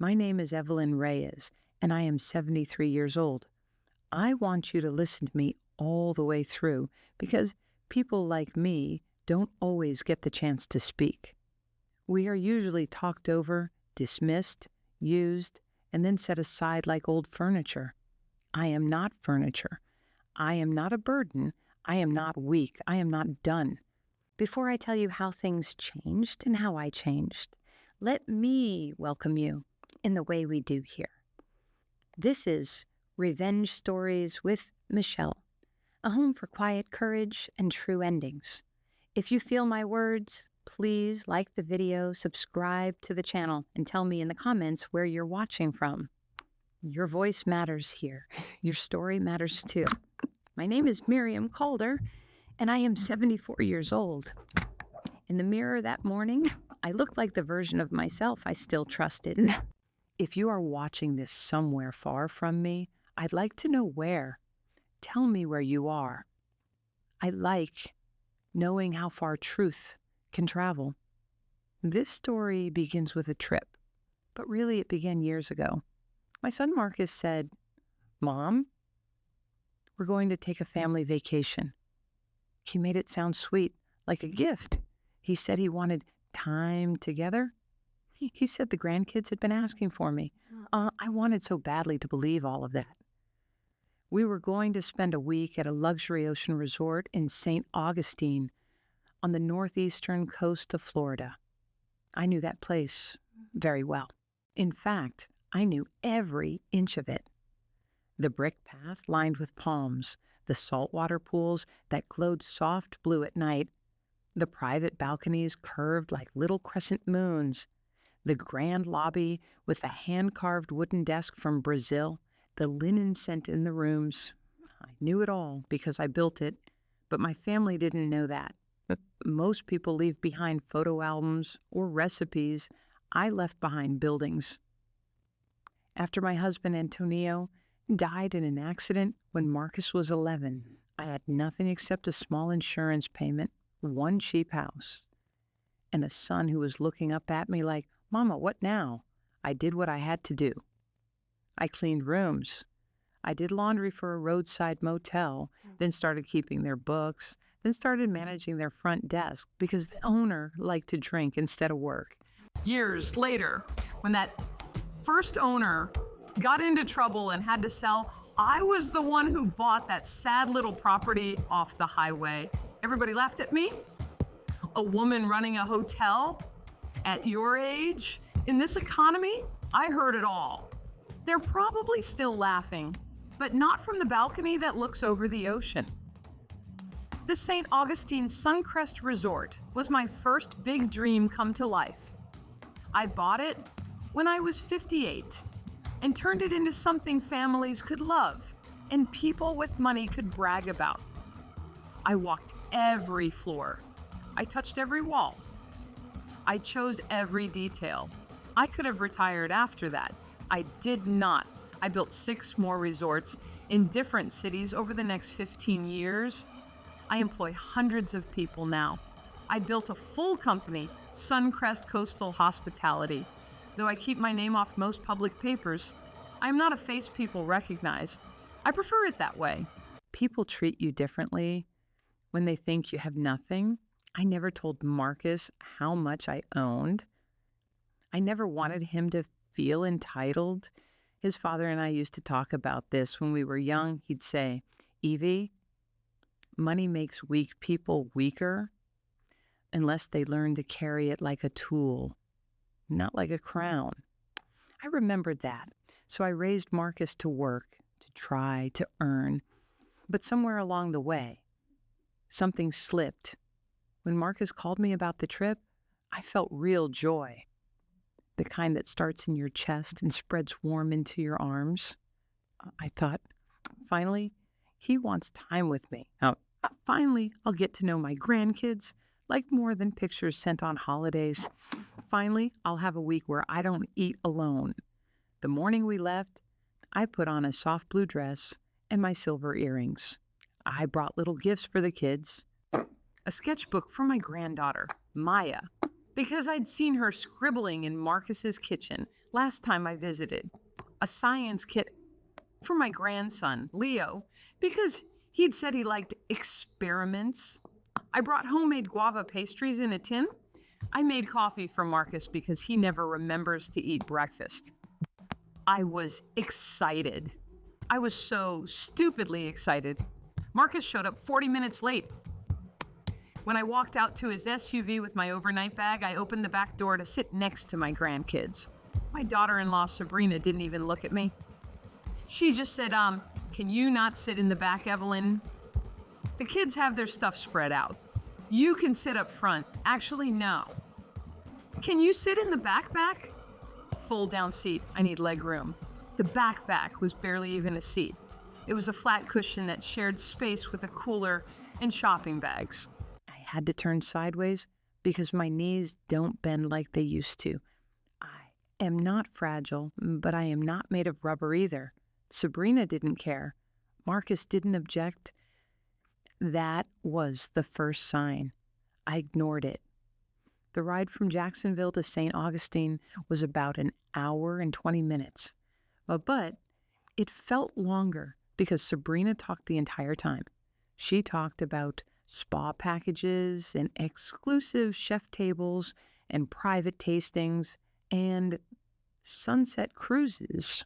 My name is Evelyn Reyes, and I am 73 years old. I want you to listen to me all the way through because people like me don't always get the chance to speak. We are usually talked over, dismissed, used, and then set aside like old furniture. I am not furniture. I am not a burden. I am not weak. I am not done. Before I tell you how things changed and how I changed, let me welcome you in the way we do here. This is Revenge Stories with Michelle, a home for quiet courage and true endings. If you feel my words, please like the video, subscribe to the channel, and tell me in the comments where you're watching from. Your voice matters here. Your story matters too. My name is Miriam Calder, and I am 74 years old. In the mirror that morning, I looked like the version of myself I still trusted. If you are watching this somewhere far from me, I'd like to know where. Tell me where you are. I like knowing how far truth can travel. This story begins with a trip, but really it began years ago. My son Marcus said, "Mom, we're going to take a family vacation." He made it sound sweet, like a gift. He said he wanted time together. He said the grandkids had been asking for me. I wanted so badly to believe all of that. We were going to spend a week at a luxury ocean resort in St. Augustine on the northeastern coast of Florida. I knew that place very well. In fact, I knew every inch of it. The brick path lined with palms, the saltwater pools that glowed soft blue at night, the private balconies curved like little crescent moons, the grand lobby with the hand-carved wooden desk from Brazil, the linen scent in the rooms. I knew it all because I built it, but my family didn't know that. Most people leave behind photo albums or recipes. I left behind buildings. After my husband Antonio died in an accident when Marcus was 11, I had nothing except a small insurance payment, one cheap house, and a son who was looking up at me like, "Mama, what now?" I did what I had to do. I cleaned rooms. I did laundry for a roadside motel, then started keeping their books, then started managing their front desk because the owner liked to drink instead of work. Years later, when that first owner got into trouble and had to sell, I was the one who bought that sad little property off the highway. Everybody laughed at me. A woman running a hotel at your age, in this economy, I heard it all. They're probably still laughing, but not from the balcony that looks over the ocean. The St. Augustine Suncrest Resort was my first big dream come to life. I bought it when I was 58 and turned it into something families could love and people with money could brag about. I walked every floor. I touched every wall. I chose every detail. I could have retired after that. I did not. I built 6 more resorts in different cities over the next 15 years. I employ hundreds of people now. I built a full company, Suncrest Coastal Hospitality. Though I keep my name off most public papers, I am not a face people recognize. I prefer it that way. People treat you differently when they think you have nothing. I never told Marcus how much I owned. I never wanted him to feel entitled. His father and I used to talk about this when we were young. He'd say, "Evie, money makes weak people weaker unless they learn to carry it like a tool, not like a crown." I remembered that, so I raised Marcus to work, to try, to earn. But somewhere along the way, something slipped. When Marcus called me about the trip, I felt real joy, the kind that starts in your chest and spreads warm into your arms. I thought, finally, he wants time with me. Finally, I'll get to know my grandkids, like more than pictures sent on holidays. Finally, I'll have a week where I don't eat alone. The morning we left, I put on a soft blue dress and my silver earrings. I brought little gifts for the kids. A sketchbook for my granddaughter, Maya, because I'd seen her scribbling in Marcus's kitchen, Last time I visited, a science kit for my grandson, Leo, because he'd said he liked experiments. I brought homemade guava pastries in a tin. I made coffee for Marcus because he never remembers to eat breakfast. I was excited. I was so stupidly excited. Marcus showed up 40 minutes late. When I walked out to his SUV with my overnight bag, I opened the back door to sit next to my grandkids. My daughter-in-law, Sabrina, didn't even look at me. She just said, can you not sit in the back, Evelyn? The kids have their stuff spread out. You can sit up front. Actually, no. Can you sit in the back? Fold down seat. I need leg room. The back was barely even a seat. It was a flat cushion that shared space with a cooler and shopping bags. I had to turn sideways because my knees don't bend like they used to. I am not fragile, but I am not made of rubber either. Sabrina didn't care. Marcus didn't object. That was the first sign. I ignored it. The ride from Jacksonville to St. Augustine was about an hour and 20 minutes. But it felt longer because Sabrina talked the entire time. She talked about spa packages and exclusive chef tables and private tastings and sunset cruises.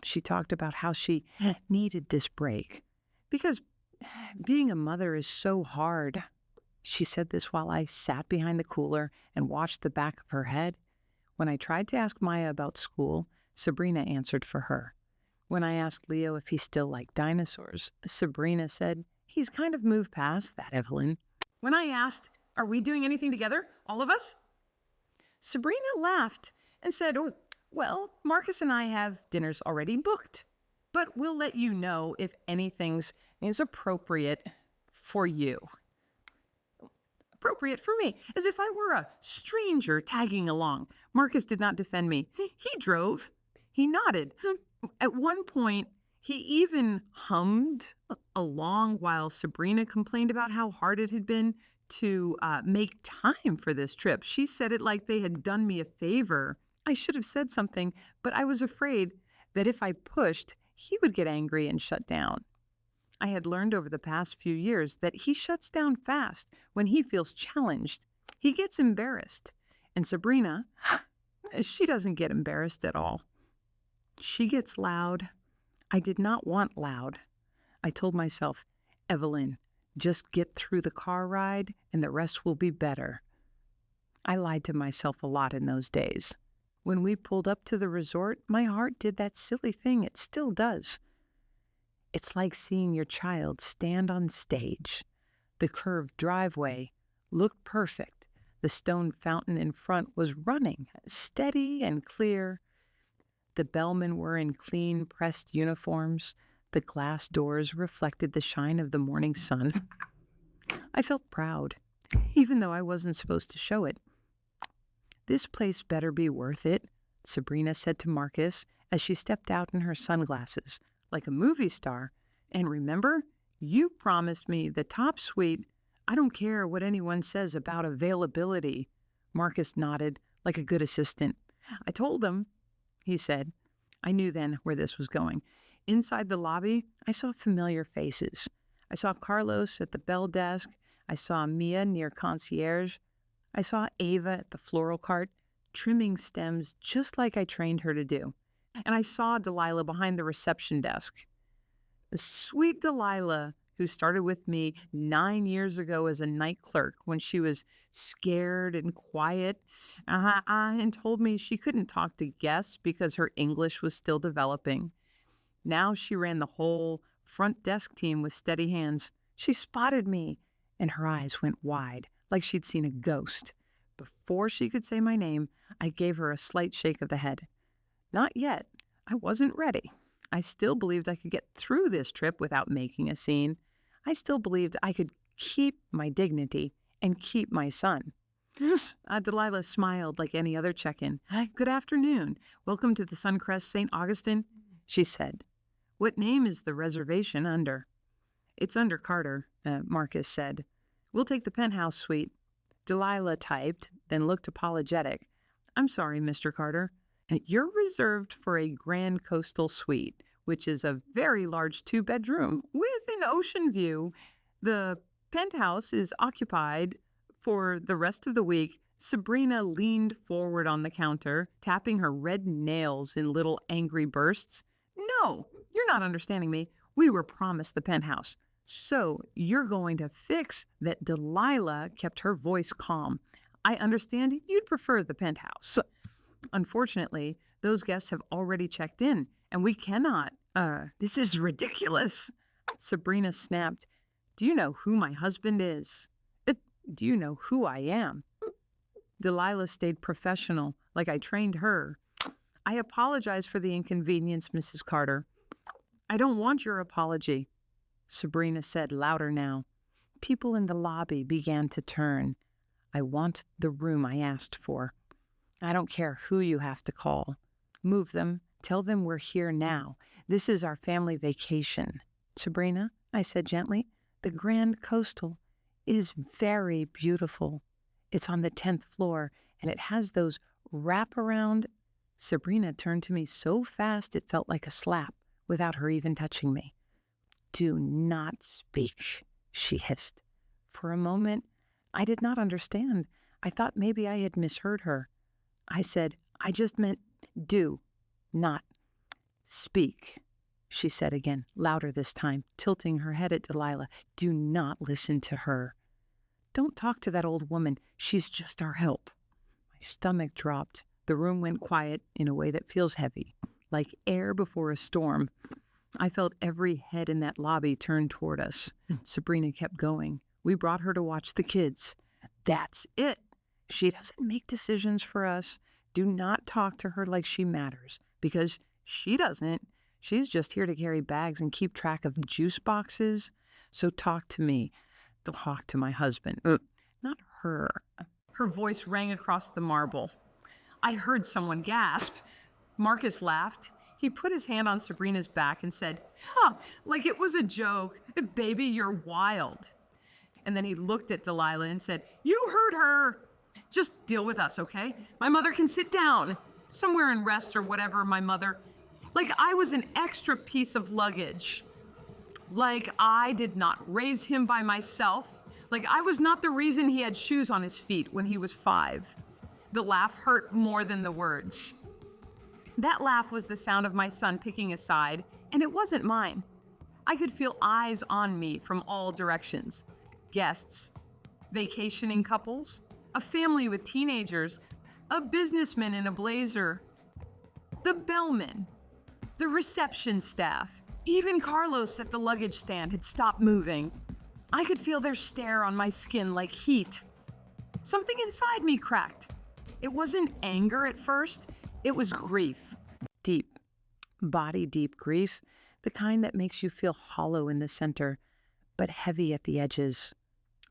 She talked about how she needed this break because being a mother is so hard. She said this while I sat behind the cooler and watched the back of her head. When I tried to ask Maya about school, Sabrina answered for her. When I asked Leo if he still liked dinosaurs, Sabrina said, he's kind of moved past that, Evelyn. When I asked, are we doing anything together, all of us? Sabrina laughed and said, oh, well, Marcus and I have dinners already booked, but we'll let you know if anything is appropriate for you. Appropriate for me, as if I were a stranger tagging along. Marcus did not defend me. He drove. He nodded. At one point, he even hummed along while Sabrina complained about how hard it had been to make time for this trip. She said it like they had done me a favor. I should have said something, but I was afraid that if I pushed, he would get angry and shut down. I had learned over the past few years that he shuts down fast when he feels challenged. He gets embarrassed. And Sabrina, she doesn't get embarrassed at all. She gets loud. I did not want loud. I told myself, Evelyn, just get through the car ride and the rest will be better. I lied to myself a lot in those days. When we pulled up to the resort, my heart did that silly thing it still does. It's like seeing your child stand on stage. The curved driveway looked perfect. The stone fountain in front was running, steady and clear. The bellmen were in clean, pressed uniforms. The glass doors reflected the shine of the morning sun. I felt proud, even though I wasn't supposed to show it. This place better be worth it, Sabrina said to Marcus as she stepped out in her sunglasses, like a movie star. And remember, you promised me the top suite. I don't care what anyone says about availability. Marcus nodded like a good assistant. I told him, he said. I knew then where this was going. Inside the lobby, I saw familiar faces. I saw Carlos at the bell desk. I saw Mia near concierge. I saw Ava at the floral cart, trimming stems just like I trained her to do. And I saw Delilah behind the reception desk. The sweet Delilah, who started with me 9 years ago as a night clerk when she was scared and quiet, and told me she couldn't talk to guests because her English was still developing. Now she ran the whole front desk team with steady hands. She spotted me, and her eyes went wide, like she'd seen a ghost. Before she could say my name, I gave her a slight shake of the head. Not yet. I wasn't ready. I still believed I could get through this trip without making a scene. I still believed I could keep my dignity and keep my son. Delilah smiled like any other check-in. Good afternoon. Welcome to the Suncrest St. Augustine, she said. What name is the reservation under? It's under Carter, Marcus said. We'll take the penthouse suite. Delilah typed, then looked apologetic. I'm sorry, Mr. Carter. You're reserved for a grand coastal suite, which is a very large two-bedroom with an ocean view. The penthouse is occupied for the rest of the week. Sabrina leaned forward on the counter, tapping her red nails in little angry bursts. No, you're not understanding me. We were promised the penthouse. So you're going to fix that. Delilah kept her voice calm. I understand you'd prefer the penthouse. Unfortunately, those guests have already checked in, and we cannot. This is ridiculous. Sabrina snapped. Do you know who my husband is? Do you know who I am? Delilah stayed professional, like I trained her. I apologize for the inconvenience, Mrs. Carter. I don't want your apology, Sabrina said louder now. People in the lobby began to turn. I want the room I asked for. I don't care who you have to call. Move them. Tell them we're here now. This is our family vacation. Sabrina, I said gently, the Grand Coastal is very beautiful. It's on the 10th floor, and it has those wraparound. Sabrina turned to me so fast it felt like a slap, without her even touching me. Do not speak, she hissed. For a moment, I did not understand. I thought maybe I had misheard her. I said, I just meant do, not speak, she said again, louder this time, tilting her head at Delilah. Do not listen to her. Don't talk to that old woman. She's just our help. My stomach dropped. The room went quiet in a way that feels heavy, like air before a storm. I felt every head in that lobby turn toward us. Sabrina kept going. We brought her to watch the kids. That's it. She doesn't make decisions for us. Do not talk to her like she matters, because she doesn't. She's just here to carry bags and keep track of juice boxes. So talk to me. Talk to my husband. Not her. Her voice rang across the marble. I heard someone gasp. Marcus laughed. He put his hand on Sabrina's back and said, like it was a joke. Baby, you're wild. And then he looked at Delilah and said, you heard her. Just deal with us, okay? My mother can sit down somewhere and rest or whatever. My mother, like I was an extra piece of luggage. Like I did not raise him by myself. Like I was not the reason he had shoes on his feet when he was 5. The laugh hurt more than the words. That laugh was the sound of my son picking a side, and it wasn't mine. I could feel eyes on me from all directions. Guests, vacationing couples, a family with teenagers, a businessman in a blazer, the bellman, the reception staff. Even Carlos at the luggage stand had stopped moving. I could feel their stare on my skin like heat. Something inside me cracked. It wasn't anger at first. It was grief. Deep, body-deep grief, the kind that makes you feel hollow in the center, but heavy at the edges,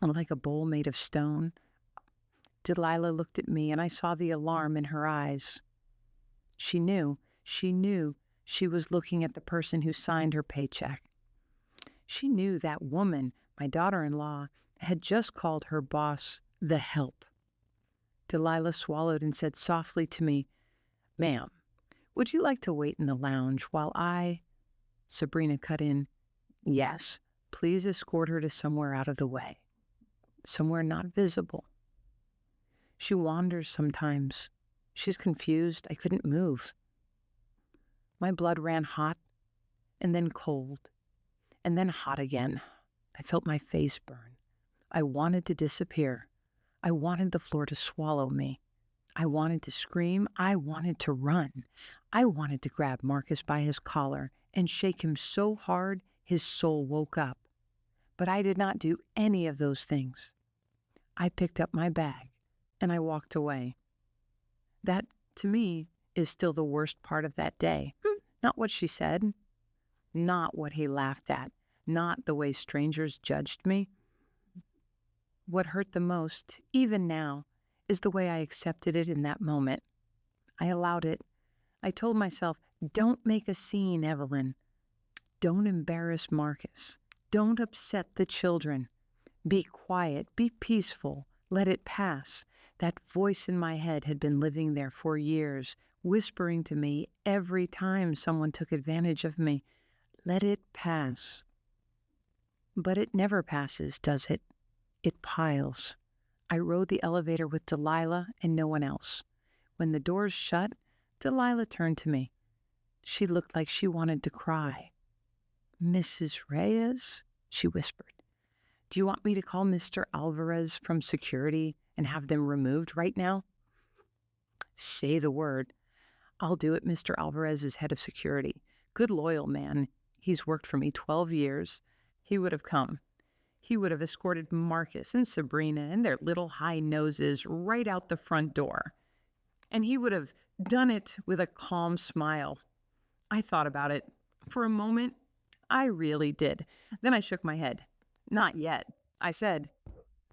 like a bowl made of stone. Delilah looked at me, and I saw the alarm in her eyes. She knew she was looking at the person who signed her paycheck. She knew that woman, my daughter-in-law, had just called her boss the help. Delilah swallowed and said softly to me, Ma'am, would you like to wait in the lounge while I... Sabrina cut in, Yes, please escort her to somewhere out of the way. Somewhere not visible. She wanders sometimes. She's confused. I couldn't move. My blood ran hot, and then cold, and then hot again. I felt my face burn. I wanted to disappear. I wanted the floor to swallow me. I wanted to scream. I wanted to run. I wanted to grab Marcus by his collar and shake him so hard his soul woke up. But I did not do any of those things. I picked up my bag, and I walked away. That, to me, is still the worst part of that day. Not what she said, not what he laughed at, not the way strangers judged me. What hurt the most, even now, is the way I accepted it in that moment. I allowed it. I told myself, don't make a scene, Evelyn. Don't embarrass Marcus. Don't upset the children. Be quiet. Be peaceful. Let it pass. That voice in my head had been living there for years, whispering to me every time someone took advantage of me, "Let it pass." But it never passes, does it? It piles. I rode the elevator with Delilah and no one else. When the doors shut, Delilah turned to me. She looked like she wanted to cry. "Mrs. Reyes," she whispered, "do you want me to call Mr. Alvarez from security and have them removed right now?" Say the word. "I'll do it." Mr. Alvarez is head of security. Good loyal man. He's worked for me 12 years. He would have come. He would have escorted Marcus and Sabrina and their little high noses right out the front door. And he would have done it with a calm smile. I thought about it. For a moment, I really did. Then I shook my head. "Not yet," I said.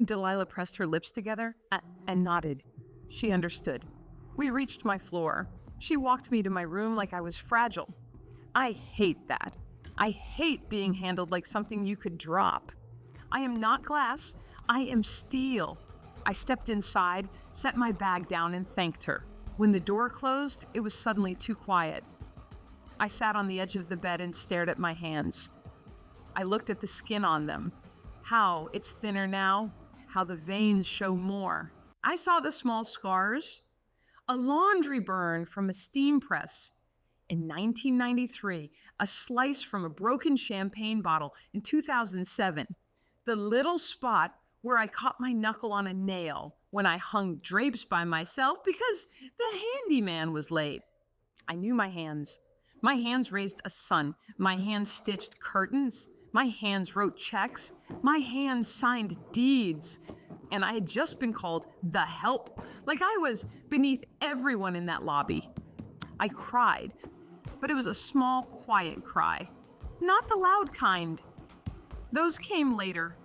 Delilah pressed her lips together and nodded. She understood. We reached my floor. She walked me to my room like I was fragile. I hate that. I hate being handled like something you could drop. I am not glass. I am steel. I stepped inside, set my bag down, and thanked her. When the door closed, it was suddenly too quiet. I sat on the edge of the bed and stared at my hands. I looked at the skin on them. How it's thinner now, how the veins show more. I saw the small scars. A laundry burn from a steam press in 1993, a slice from a broken champagne bottle in 2007, the little spot where I caught my knuckle on a nail when I hung drapes by myself because the handyman was late. I knew my hands. My hands raised a son. My hands stitched curtains. My hands wrote checks. My hands signed deeds. And I had just been called the help, like I was beneath everyone in that lobby. I cried, but it was a small, quiet cry, not the loud kind. Those came later.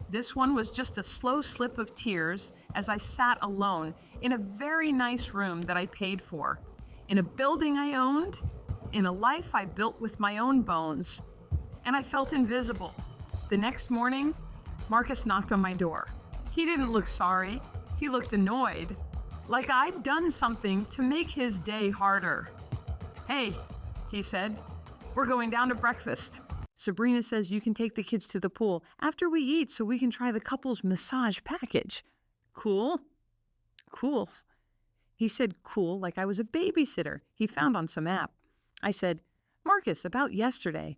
This one was just a slow slip of tears as I sat alone in a very nice room that I paid for, in a building I owned, in a life I built with my own bones. And I felt invisible. The next morning, Marcus knocked on my door. He didn't look sorry. He looked annoyed, like I'd done something to make his day harder. "Hey," he said, "we're going down to breakfast. Sabrina says you can take the kids to the pool after we eat so we can try the couple's massage package." "Cool?" "Cool." He said cool like I was a babysitter he found on some app. I said, "Marcus, about yesterday."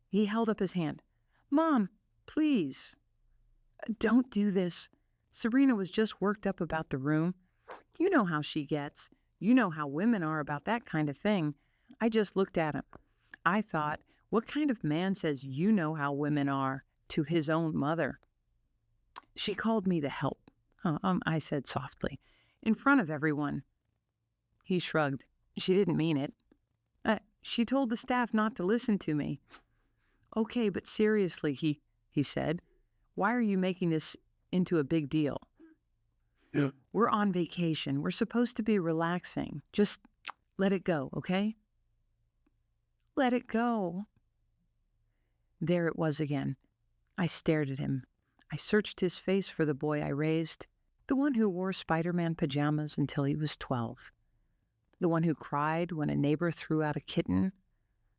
He held up his hand. "Mom, please. Don't do this." Sabrina was just worked up about the room. You know how she gets. You know how women are about that kind of thing. I just looked at him. I thought, what kind of man says you know how women are to his own mother? "She called me the help," I said softly, "in front of everyone." He shrugged. "She didn't mean it. She told the staff not to listen to me." "Okay, but seriously," he said, "why are you making this into a big deal? Yeah. We're on vacation. We're supposed to be relaxing. Just let it go, okay?" Let it go. There it was again. I stared at him. I searched his face for the boy I raised, the one who wore Spider-Man pajamas until he was 12, the one who cried when a neighbor threw out a kitten,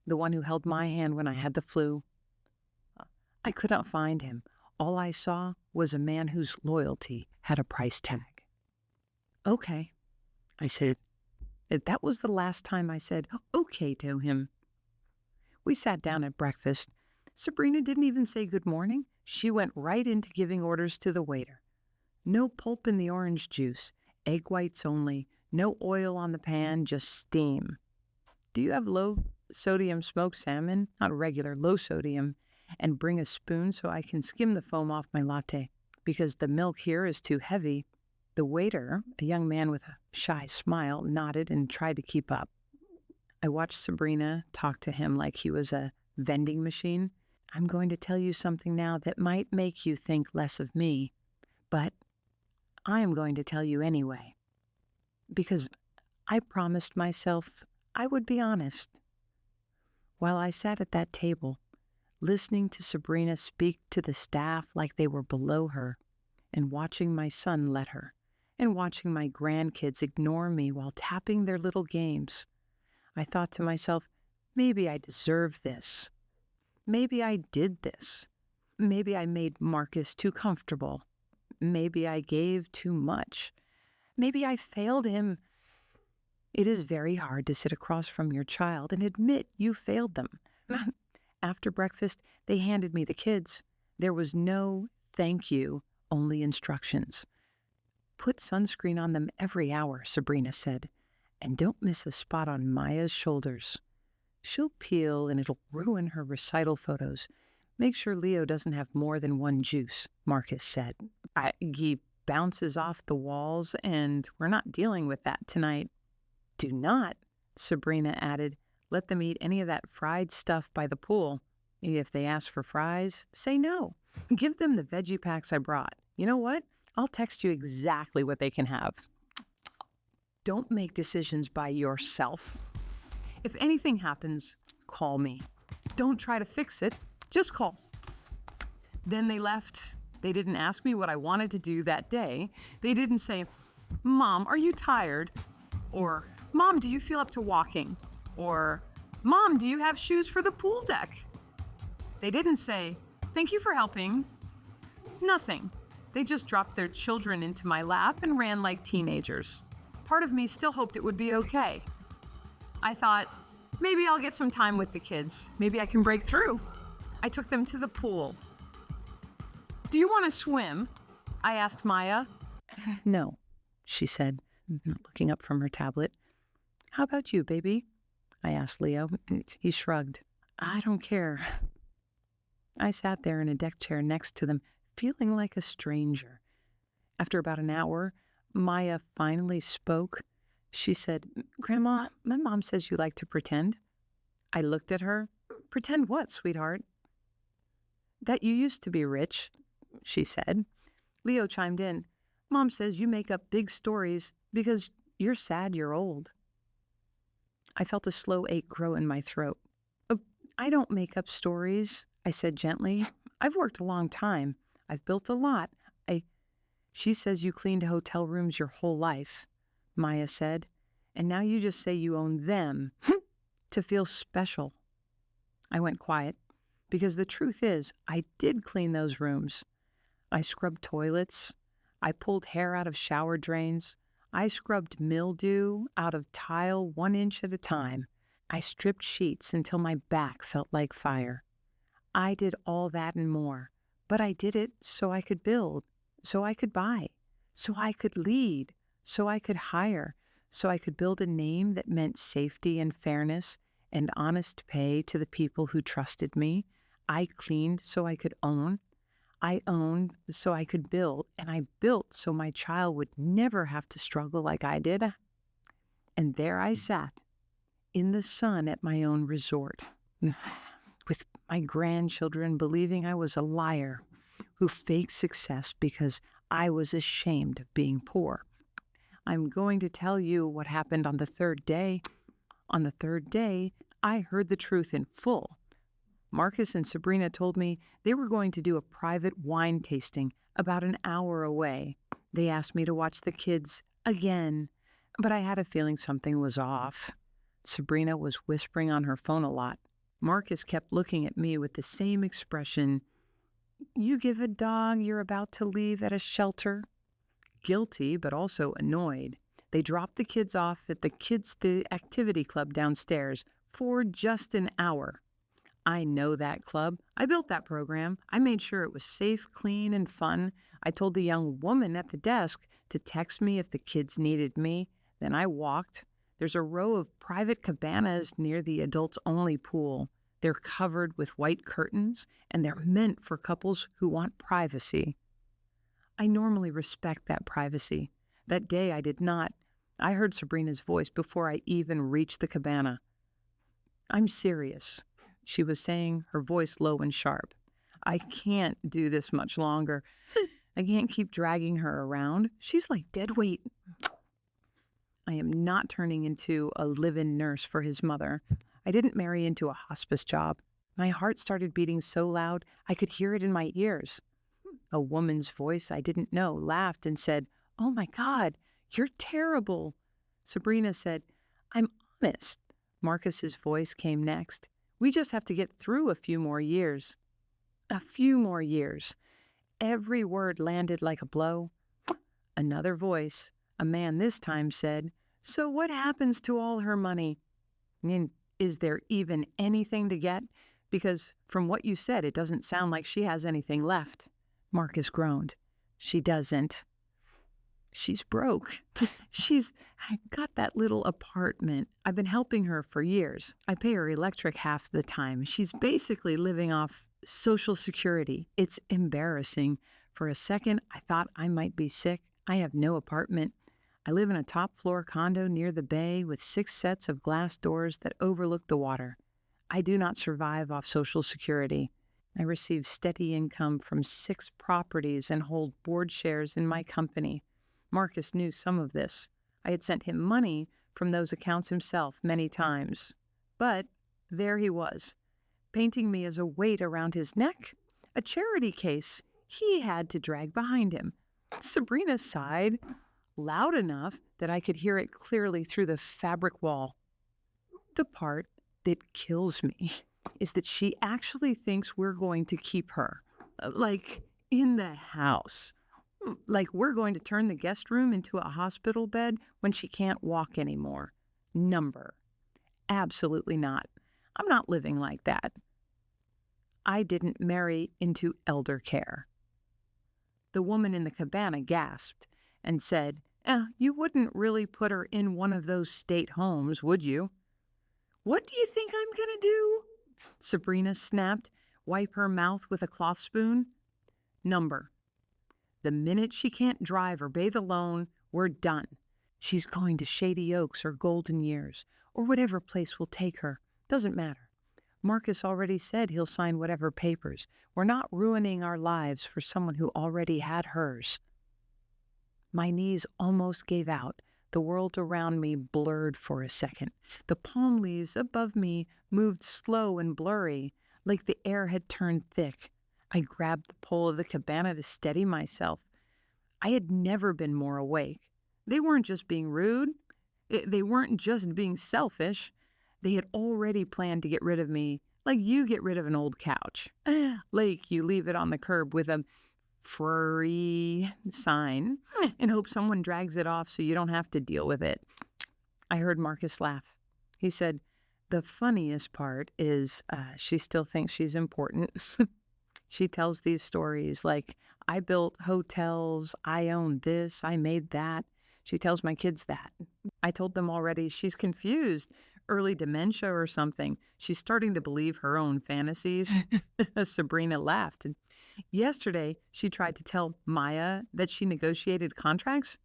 the one who held my hand when I had the flu. I could not find him. All I saw was a man whose loyalty had a price tag. "Okay," I said. That was the last time I said okay to him. We sat down at breakfast. Sabrina didn't even say good morning. She went right into giving orders to the waiter. No pulp in the orange juice, egg whites only, no oil on the pan, just steam. "Do you have low-sodium smoked salmon?" "Not regular, low-sodium. And bring a spoon so I can skim the foam off my latte, because the milk here is too heavy." The waiter, a young man with a shy smile, nodded and tried to keep up. I watched Sabrina talk to him like he was a vending machine. "I'm going to tell you something now that might make you think less of me, but I am going to tell you anyway, because I promised myself I would be honest." While I sat at that table, listening to Sabrina speak to the staff like they were below her, and watching my son let her, and watching my grandkids ignore me while tapping their little games. I thought to myself, maybe I deserve this. Maybe I did this. Maybe I made Marcus too comfortable. Maybe I gave too much. Maybe I failed him. It is very hard to sit across from your child and admit you failed them. After breakfast, they handed me the kids. There was no thank you, only instructions. Put sunscreen on them every hour, Sabrina said, and don't miss a spot on Maya's shoulders. She'll peel and it'll ruin her recital photos. Make sure Leo doesn't have more than one juice, Marcus said. He bounces off the walls, and we're not dealing with that tonight. Do not, Sabrina added, let them eat any of that fried stuff by the pool. If they ask for fries, say no. Give them the veggie packs I brought. You know what? I'll text you exactly what they can have. Don't make decisions by yourself. If anything happens, call me. Don't try to fix it. Just call. Then they left. They didn't ask me what I wanted to do that day. They didn't say, Mom, are you tired? Or, Mom, do you feel up to walking? Or, Mom, do you have shoes for the pool deck? They didn't say, thank you for helping. Nothing. They just dropped their children into my lap and ran like teenagers. Part of me still hoped it would be okay. I thought, maybe I'll get some time with the kids. Maybe I can break through. I took them to the pool. Do you want to swim? I asked Maya. No, she said, not looking up from her tablet. How about you, baby? I asked Leo. He shrugged. I don't care. I sat there in a deck chair next to them, feeling like a stranger. After about an hour, Maya finally spoke. She said, Grandma, my mom says you like to pretend. I looked at her. Pretend what, sweetheart? That you used to be rich, she said. Leo chimed in. Mom says you make up big stories because you're sad you're old. I felt a slow ache grow in my throat. I don't make up stories, I said gently. I've worked a long time. I've built a lot. She says you cleaned hotel rooms your whole life, Maya said, and now you just say you own them to feel special. I went quiet because the truth is I did clean those rooms. I scrubbed toilets. I pulled hair out of shower drains. I scrubbed mildew out of tile 1 inch at a time. I stripped sheets until my back felt like fire. I did all that and more, but I did it so I could build, so I could buy, so I could lead, so I could hire, so I could build a name that meant safety and fairness and honest pay to the people who trusted me. I cleaned so I could own. I owned so I could build, and I built so my child would never have to struggle like I did. And there I sat, in the sun at my own resort, with my grandchildren believing I was a liar who faked success because I was ashamed of being poor. I'm going to tell you what happened on the third day. On the third day, I heard the truth in full. Marcus and Sabrina told me they were going to do a private wine tasting about an hour away. They asked me to watch the kids again, but I had a feeling something was off. Sabrina was whispering on her phone a lot. Marcus kept looking at me with the same expression. You give a dog you're about to leave at a shelter? Guilty, but also annoyed. They dropped the kids off at the activity club downstairs for just an hour. I know that club. I built that program. I made sure it was safe, clean, and fun. I told the young woman at the desk to text me if the kids needed me. Then I walked. There's a row of private cabanas near the adults-only pool. They're covered with white curtains, and they're meant for couples who want privacy. I normally respect that privacy. That day I did not. I heard Sabrina's voice before I even reached the cabana. I'm serious, she was saying, her voice low and sharp. I can't do this much longer. I can't keep dragging her around. She's like dead weight. I am not turning into a live-in nurse for his mother. I didn't marry into a hospice job. My heart started beating so loud I could hear it in my ears. A woman's voice I didn't know laughed and said, "Oh my God, you're terrible." Sabrina said, "I'm honest." Marcus's voice came next. "We just have to get through a few more years." A few more years. Every word landed like a blow. Another voice, a man this time, said, "So what happens to all her money? And is there even anything to get? Because from what you said, it doesn't sound like she has anything left." Marcus groaned. "She doesn't. She's broke. I got that little apartment. I've been helping her for years. I pay her electric half the time. She's basically living off Social Security. It's embarrassing. For a second, I thought I might be sick. I have no apartment. I live in a top floor condo near the bay with 6 sets of glass doors that overlook the water. I do not survive off Social Security. I receive steady income from 6 properties and hold board shares in my company." Marcus knew some of this. I had sent him money from those accounts himself many times. But there he was, painting me as a weight around his neck, a charity case he had to drag behind him. Sabrina sighed, loud enough that I could hear it clearly through the fabric wall. "The part that kills me is that she actually thinks we're going to keep her, like, in the house. Like we're going to turn the guest room into a hospital bed when she can't walk anymore. Number. Absolutely not. I'm not living like that. I didn't marry into elder care." The woman in the cabana gasped and said, "You wouldn't really put her in one of those state homes, would you?" "What do you think I'm going to do?" Sabrina snapped. "Wipe her mouth with a cloth spoon?" Number. The minute she can't drive or bathe alone, we're done. She's going to Shady Oaks or Golden Years, or whatever place will take her. Doesn't matter. Marcus already said he'll sign whatever papers. We're not ruining our lives for someone who already had hers. My knees almost gave out. The world around me blurred for a second. The palm leaves above me moved slow and blurry, like the air had turned thick. I grabbed the pole of the cabana to steady myself. I had never been more awake. They weren't just being rude. They weren't just being selfish. They had already planned to get rid of me like you get rid of an old couch. Like you leave it on the curb with a free sign and hope someone drags it off so you don't have to deal with it. I heard Marcus laugh. He said, "The funniest part is she still thinks she's important." She tells these stories like, "I built hotels, I owned this, I made that." She tells my kids that. I told them already she's confused, early dementia or something. She's starting to believe her own fantasies. Sabrina laughed. And yesterday, she tried to tell Maya that she negotiated contracts.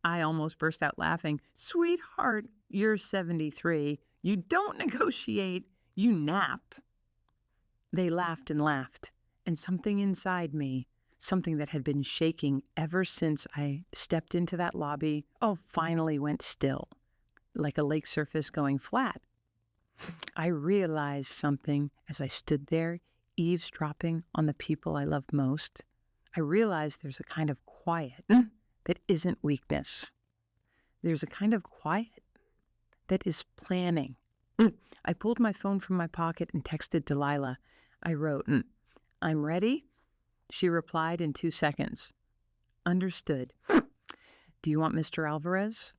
I almost burst out laughing. "Sweetheart, you're 73. You don't negotiate, you nap." They laughed and laughed. And something inside me, something that had been shaking ever since I stepped into that lobby, finally went still, like a lake surface going flat. I realized something as I stood there, eavesdropping on the people I loved most. I realized there's a kind of quiet that isn't weakness. There's a kind of quiet that is planning. I pulled my phone from my pocket and texted Delilah. I wrote, "I'm ready." She replied in 2 seconds. "Understood. Do you want Mr. Alvarez?"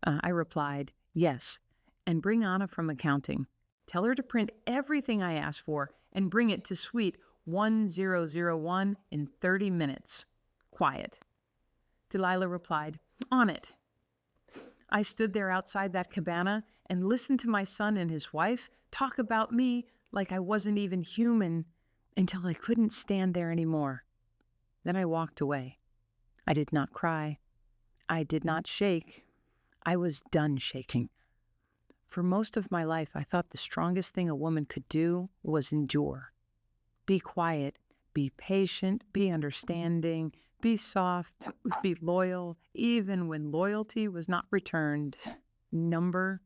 I replied, "Yes. And bring Anna from accounting. Tell her to print everything I asked for and bring it to suite 1001 in 30 minutes. Quiet." Delilah replied, "On it." I stood there outside that cabana and listened to my son and his wife talk about me like I wasn't even human until I couldn't stand there anymore. Then I walked away. I did not cry. I did not shake. I was done shaking. For most of my life, I thought the strongest thing a woman could do was endure. Be quiet, be patient, be understanding, be soft, be loyal, even when loyalty was not returned. Number.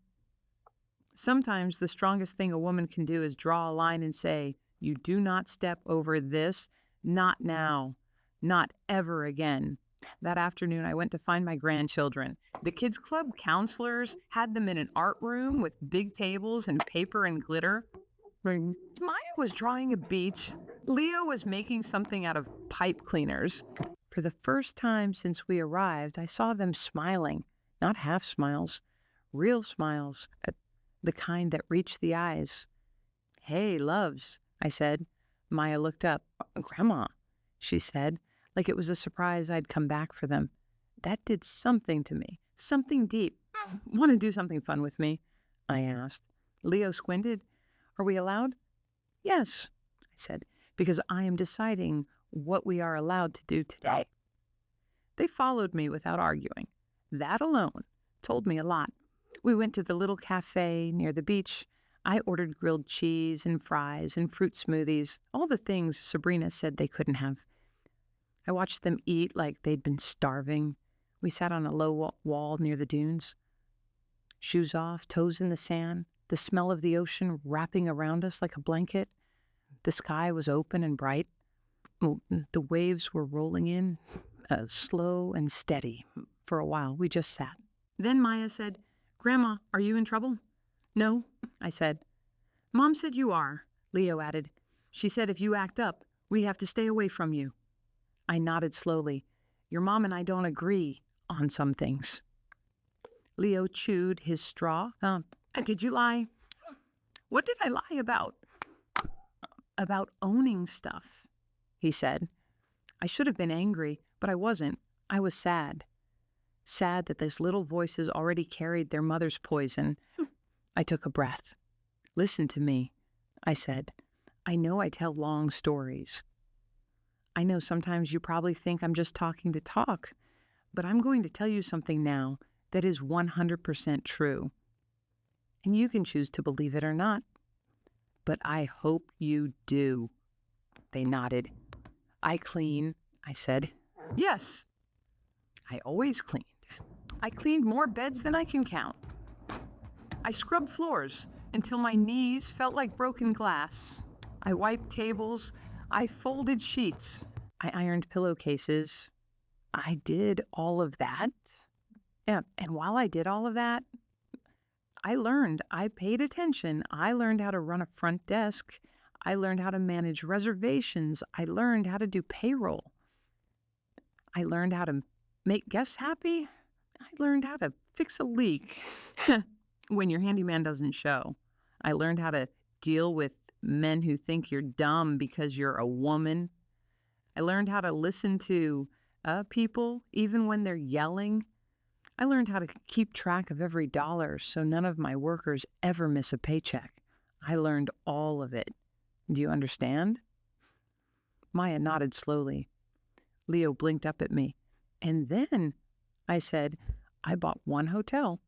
Sometimes the strongest thing a woman can do is draw a line and say, "You do not step over this, not now, not ever again." That afternoon, I went to find my grandchildren. The kids' club counselors had them in an art room with big tables and paper and glitter. Right. Maya was drawing a beach. Leo was making something out of pipe cleaners. For the first time since we arrived, I saw them smiling. Not half smiles, real smiles, the kind that reach the eyes. "Hey, loves," I said. Maya looked up. "Grandma," she said, like it was a surprise I'd come back for them. That did something to me, something deep. "Want to do something fun with me?" I asked. Leo squinted. "Are we allowed?" "Yes," I said, "because I am deciding what we are allowed to do today." They followed me without arguing. That alone told me a lot. We went to the little cafe near the beach. I ordered grilled cheese and fries and fruit smoothies, all the things Sabrina said they couldn't have. I watched them eat like they'd been starving. We sat on a low wall near the dunes. Shoes off, toes in the sand, the smell of the ocean wrapping around us like a blanket. The sky was open and bright. The waves were rolling in, slow and steady. For a while, we just sat. Then Maya said, "Grandma, are you in trouble?" "No," I said. "Mom said you are," Leo added. "She said if you act up, we have to stay away from you." I nodded slowly. "Your mom and I don't agree on some things." Leo chewed his straw. "Did you lie?" "What did I lie about?" "About owning stuff," he said. I should have been angry, but I wasn't. I was sad. Sad that those little voices already carried their mother's poison. I took a breath. "Listen to me," I said. "I know I tell long stories. I know sometimes you probably think I'm just talking to talk, but I'm going to tell you something now that is 100% true. And you can choose to believe it or not. But I hope you do." They nodded. "I clean," I said. "Yes, I always cleaned. I cleaned more beds than I can count. I scrubbed floors until my knees felt like broken glass. I wiped tables. I folded sheets. I ironed pillowcases. I did all of that. Yeah, and while I did all of that, I paid attention. I learned how to run a front desk. I learned how to manage reservations. I learned how to do payroll. I learned how to make guests happy. I learned how to fix a leak when your handyman doesn't show. I learned how to deal with men who think you're dumb because you're a woman. I learned how to listen to people even when they're yelling. I learned how to keep track of every dollar so none of my workers ever miss a paycheck. I learned all of it. Do you understand? Maya nodded slowly. Leo blinked up at me. "And then," I said, "I bought one hotel,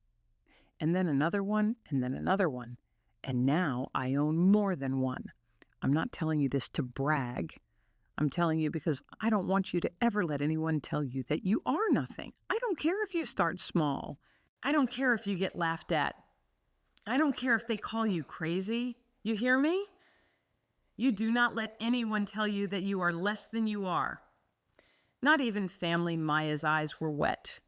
and then another one, and then another one. And now I own more than one. I'm not telling you this to brag. I'm telling you because I don't want you to ever let anyone tell you that you are nothing. I don't care if you start small. I don't care if you get laughed at. I don't care if they call you crazy. You hear me? You do not let anyone tell you that you are less than you are." Not even family. Maya's eyes were wet.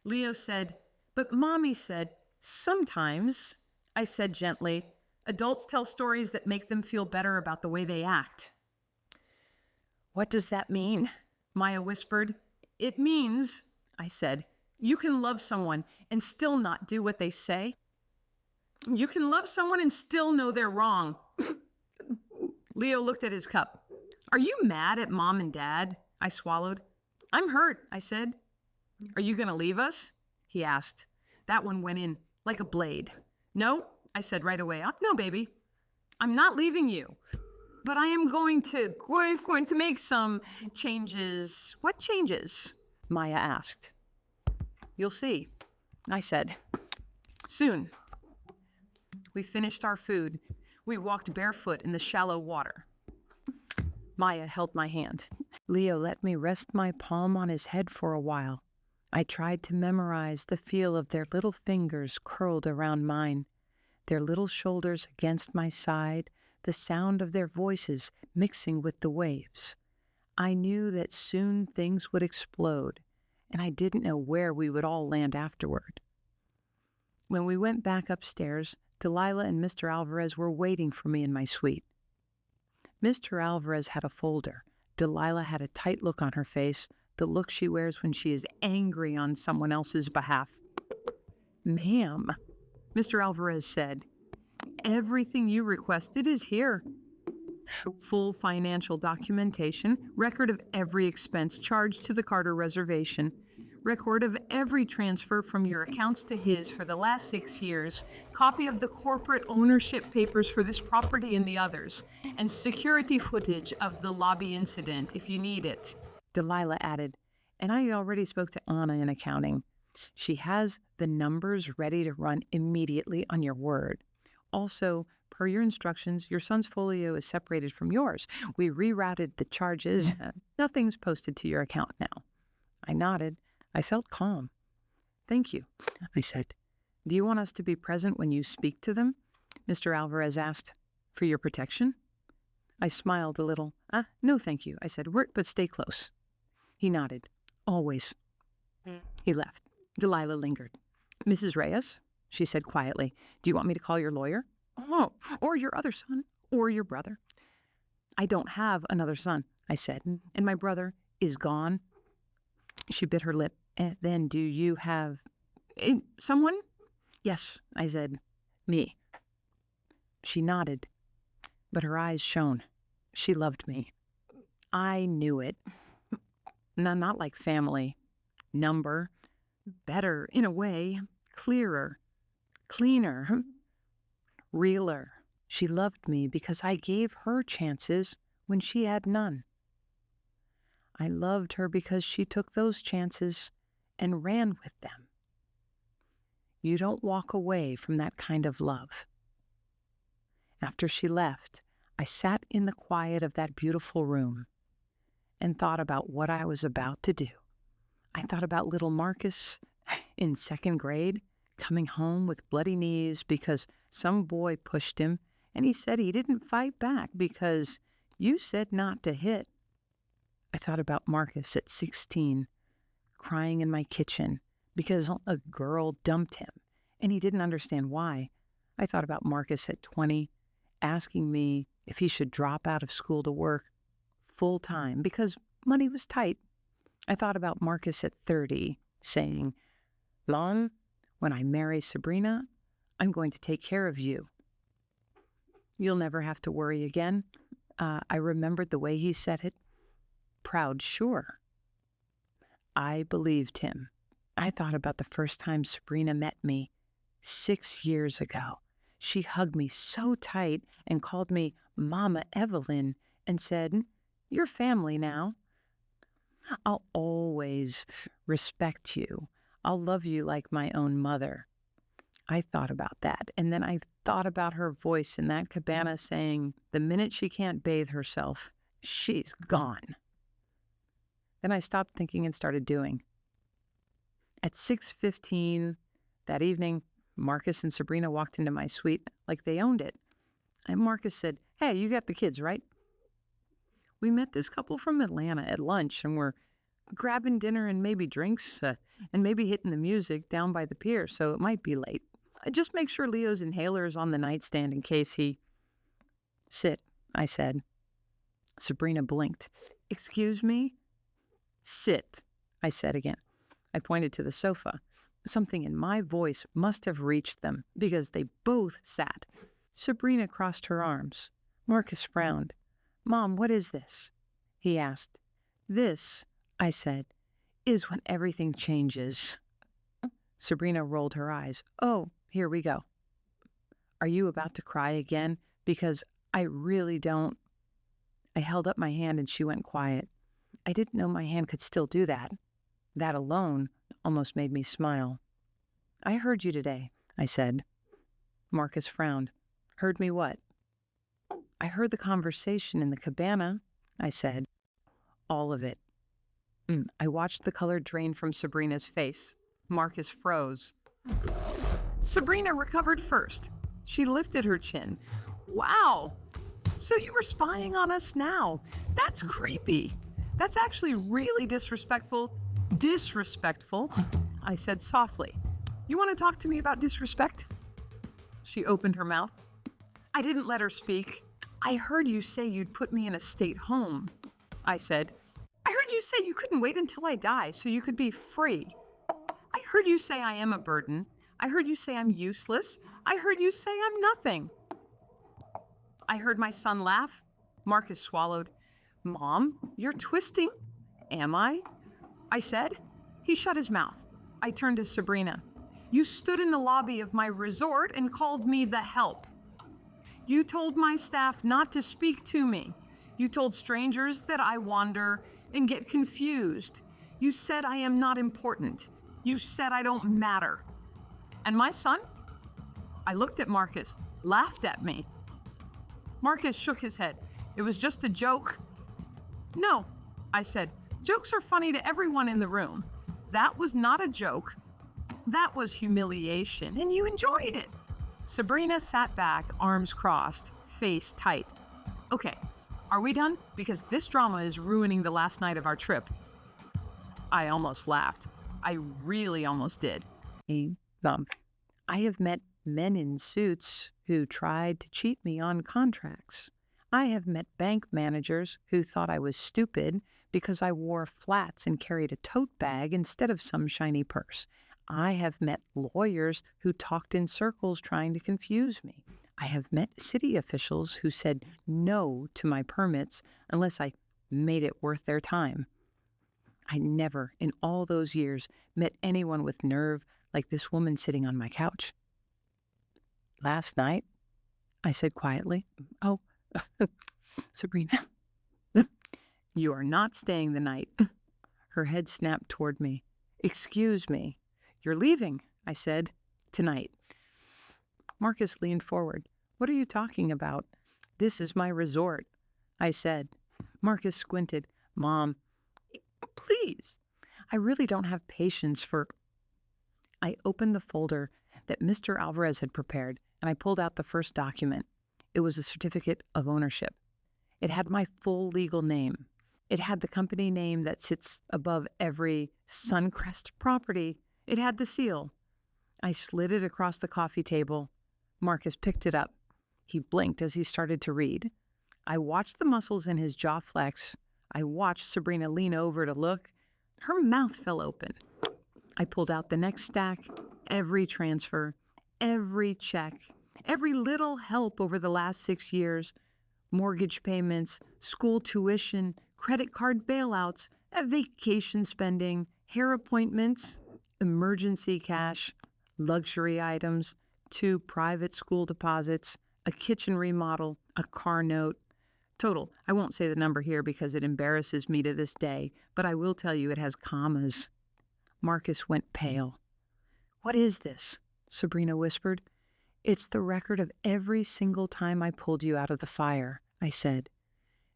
Leo said, "But Mommy said, sometimes," I said gently, "adults tell stories that make them feel better about the way they act." "What does that mean?" Maya whispered. "It means," I said, "you can love someone and still not do what they say. You can love someone and still know they're wrong." Leo looked at his cup. "Are you mad at Mom and Dad?" I swallowed. "I'm hurt," I said. "Are you going to leave us?" he asked. That one went in like a blade. "No," I said right away. "No, baby. I'm not leaving you. But I am going to make some changes." "What changes?" Maya asked. "You'll see," I said. "Soon." We finished our food. We walked barefoot in the shallow water. Maya held my hand. Leo let me rest my palm on his head for a while. I tried to memorize the feel of their little fingers curled around mine, their little shoulders against my side, the sound of their voices mixing with the waves. I knew that soon things would explode, and I didn't know where we would all land afterward. When we went back upstairs, Delilah and Mr. Alvarez were waiting for me in my suite. Mr. Alvarez had a folder. Delilah had a tight look on her face, the look she wears when she is angry on someone else's behalf. "Ma'am," Mr. Alvarez said, "everything you requested is here. Full financial documentation, record of every expense charged to the Carter reservation, record of every transfer from your accounts to his for the last 6 years, copy of the corporate ownership papers for this property and the others, and security footage of the lobby incident if you need it." Delilah added, "And I already spoke to Anna in accounting. She has the numbers ready to run immediately on your word. Also, per your instructions, your son's folio is separated from yours. We rerouted the charges. Nothing's posted to your account now." I nodded. I felt calm. "Thank you," I said. "Do you want us to be present when you speak to them?" Mr. Alvarez asked. "For your protection?" I smiled a little. "No, thank you," I said, "but stay close." He nodded. "Always." He left. Delilah lingered. "Mrs. Reyes," she said quietly, "do you want me to call your lawyer?" "Oh, or your other son, or your brother." "I don't have another son," I said, "and my brother is gone." She bit her lip. "Then do you have someone?" "Yes," I said, "me." She nodded, but her eyes shone. She loved me. I knew it. Not like family. Number. Better, in a way. Clearer. Cleaner. Realer. She loved me because I gave her chances when she had none. I loved her because she took those chances and ran with them. You don't walk away from that kind of love. After she left, I sat in the quiet of that beautiful room and thought about what I was about to do. I thought about little Marcus in 2nd grade, coming home with bloody knees because some boy pushed him, and he said he didn't fight back because you said not to hit. I thought about Marcus at 16, crying in my kitchen because a girl dumped him, and he didn't understand why. I thought about Marcus at 20, asking me if he should drop out of school to work full-time because money was tight. I thought about Marcus at 30, saying, "Lon, when I marry Sabrina, I'm going to take care of you. You'll never have to worry again." I remembered the way he said it. Proud, sure. I believed him. I thought about the first time Sabrina met me 6 years ago. She hugged me so tight and called me Mama Evelyn and said, "You're family now. I'll always respect you. I'll love you like my own mother." I thought about that, and then I thought about her voice in that cabana saying, the minute she can't bathe herself, she's gone. Then I stopped thinking and started doing. At 6:15 that evening, Marcus and Sabrina walked into my suite like they owned it. And Marcus said, "Hey, you got the kids, right?" We met this couple from Atlanta at lunch and were grabbing dinner and maybe drinks and maybe hitting the music down by the pier, so it might be late. Just make sure Leo's inhaler is on the nightstand in case he... "Sit," I said. Sabrina blinked. "Excuse me?" "Sit," I said again. I pointed to the sofa. Something in my voice must have reached them because they both sat. Sabrina crossed her arms. Marcus frowned. "Mom, what is this?" he asked. "This," I said, "is when everything changes." Sabrina rolled her eyes. "Oh, here we go." "Are you about to cry again? Because I really don't." I held up my hand and she went quiet. I didn't know my hand could still do that. That alone almost made me smile. "I heard you today," I said. Marcus frowned. "Heard me what?" "I heard the conversation in the cabana," I said. "All of it." I watched the color drain from Sabrina's face. Marcus froze. Sabrina recovered first. She lifted her chin. "Wow! So you were spying on us now? That's creepy. That's actually really disrespectful. Disrespectful, I said softly. You want to talk to me about disrespect? She opened her mouth. I didn't let her speak. I heard you say you'd put me in a state home, I said. I heard you say you couldn't wait until I die so you could be free. I heard you say I am a burden. I heard you say I'm useless. I heard you say I'm nothing. I heard my son laugh. Marcus swallowed. Mom, you're twisting. Am I? I said. He shut his mouth. I turned to Sabrina. You stood in the lobby of my resort and called me the help. You told my staff not to speak to me. You told strangers that I wander and get confused. You said I am not important. You said I don't matter. And my son? I looked at Marcus, laughed at me. Marcus shook his head. It was just a joke. No, I said. Jokes are funny to everyone in the room. That was not a joke. That was humiliation, and you enjoyed it. Sabrina sat back, arms crossed, face tight. Okay, are we done? Because this drama is ruining the last night of our trip. I almost laughed. I really almost did. I have met men in suits who tried to cheat me on contracts. I have met bank managers who thought I was stupid because I wore flats and carried a tote bag instead of some shiny purse. I have met lawyers who talked in circles trying to confuse me. I have met city officials who said no to my permits unless I made it worth their time. I never, in all those years, met anyone with nerve like this woman sitting on my couch. Last night, I said quietly, oh, Sabrina, you are not staying the night. Her head snapped toward me. Excuse me. You're leaving, I said, tonight. Marcus leaned forward. What are you talking about? This is my resort, I said. Marcus squinted. Mom, please. I really don't have patience for... I opened the folder that Mr. Alvarez had prepared, and I pulled out the first document. It was a certificate of ownership. It had my full legal name. It had the company name that sits above every Suncrest property. It had the seal. I slid it across the coffee table. Marcus picked it up. He blinked as he started to read. I watched the muscles in his jaw flex. I watched Sabrina lean over to look. Her mouth fell open. I pulled out the next stack, every transfer, every check, every little help over the last 6 years, mortgage payments, school tuition, credit card bailouts, vacation spending, hair appointments, emergency cash, luxury items, 2 private school deposits, a kitchen remodel, a car note. Total, I won't say the number here because it embarrasses me to this day, but I will tell you it has commas. Marcus went pale. What is this? Sabrina whispered. It's the record of every single time I pulled you out of the fire, I said.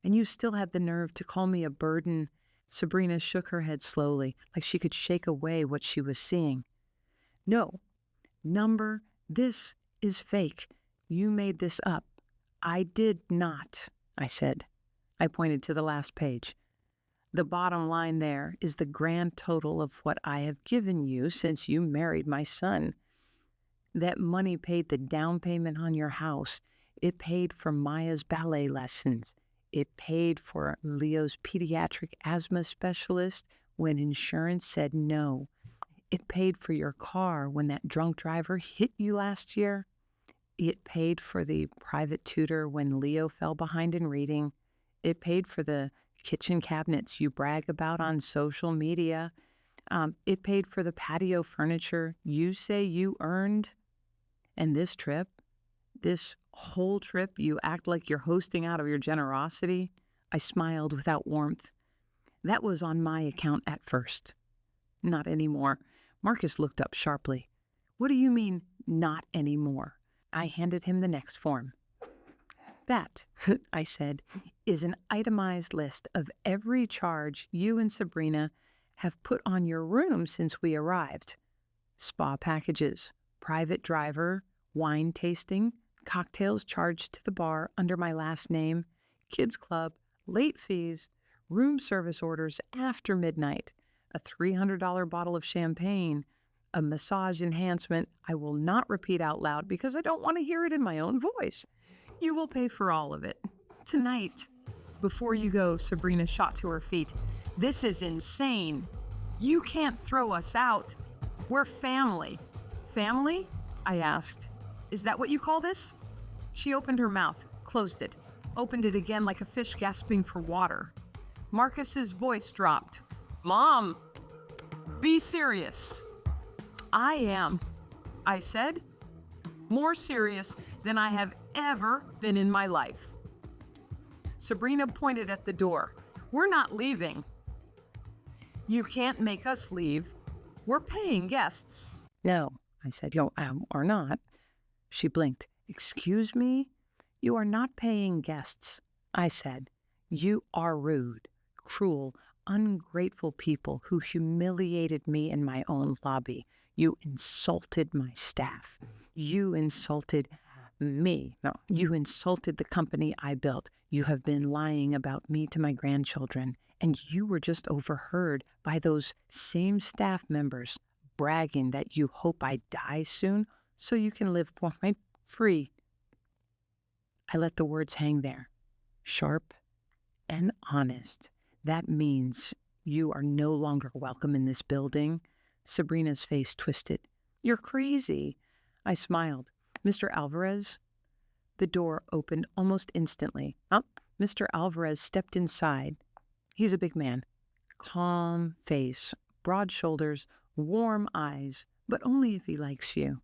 And you still had the nerve to call me a burden. Sabrina shook her head slowly, like she could shake away what she was seeing. No, number, this is fake. You made this up. I did not, I said. I pointed to the last page. The bottom line there is the grand total of what I have given you since you married my son. That money paid the down payment on your house. It paid for Maya's ballet lessons. It paid for Leo's pediatric asthma specialist when insurance said no. It paid for your car when that drunk driver hit you last year. It paid for the private tutor when Leo fell behind in reading. It paid for the kitchen cabinets you brag about on social media. It paid for the patio furniture you say you earned. And this trip, this whole trip, you act like you're hosting out of your generosity. I smiled without warmth. That was on my account at first. Not anymore. Marcus looked up sharply. What do you mean, not anymore? I handed him the next form. That, I said, is an itemized list of every charge you and Sabrina have put on your room since we arrived. Spa packages, private driver, wine tasting, cocktails charged to the bar under my last name, kids club, late fees, room service orders after midnight, a $300 bottle of champagne, a massage enhancement I will not repeat out loud because I don't want to hear it in my own voice. You will pay for all of it. Tonight. Before you go, Sabrina shot to her feet. This is insane. You can't throw us out. We're family. Family? I asked. Is that what you call this? She opened her mouth, closed it, opened it again like a fish gasping for water. Marcus's voice dropped. Mom, be serious. I am, I said, more serious than I have ever been in my life. Sabrina pointed at the door. We're not leaving. You can't make us leave. We're paying guests. No, I said, or not. She blinked. Excuse me? You are not paying guests. I said, you are rude, cruel, ungrateful people who humiliated me in my own lobby. You insulted my staff. You insulted me. No, you insulted the company I built. You have been lying about me to my grandchildren, and you were just overheard by those same staff members bragging that you hope I die soon so you can live free. I let the words hang there, sharp and honest. That means you are no longer welcome in this building. Sabrina's face twisted. You're crazy. I smiled. Mr. Alvarez? The door opened almost instantly. Mr. Alvarez stepped inside. He's a big man. Calm face, broad shoulders, warm eyes, but only if he likes you.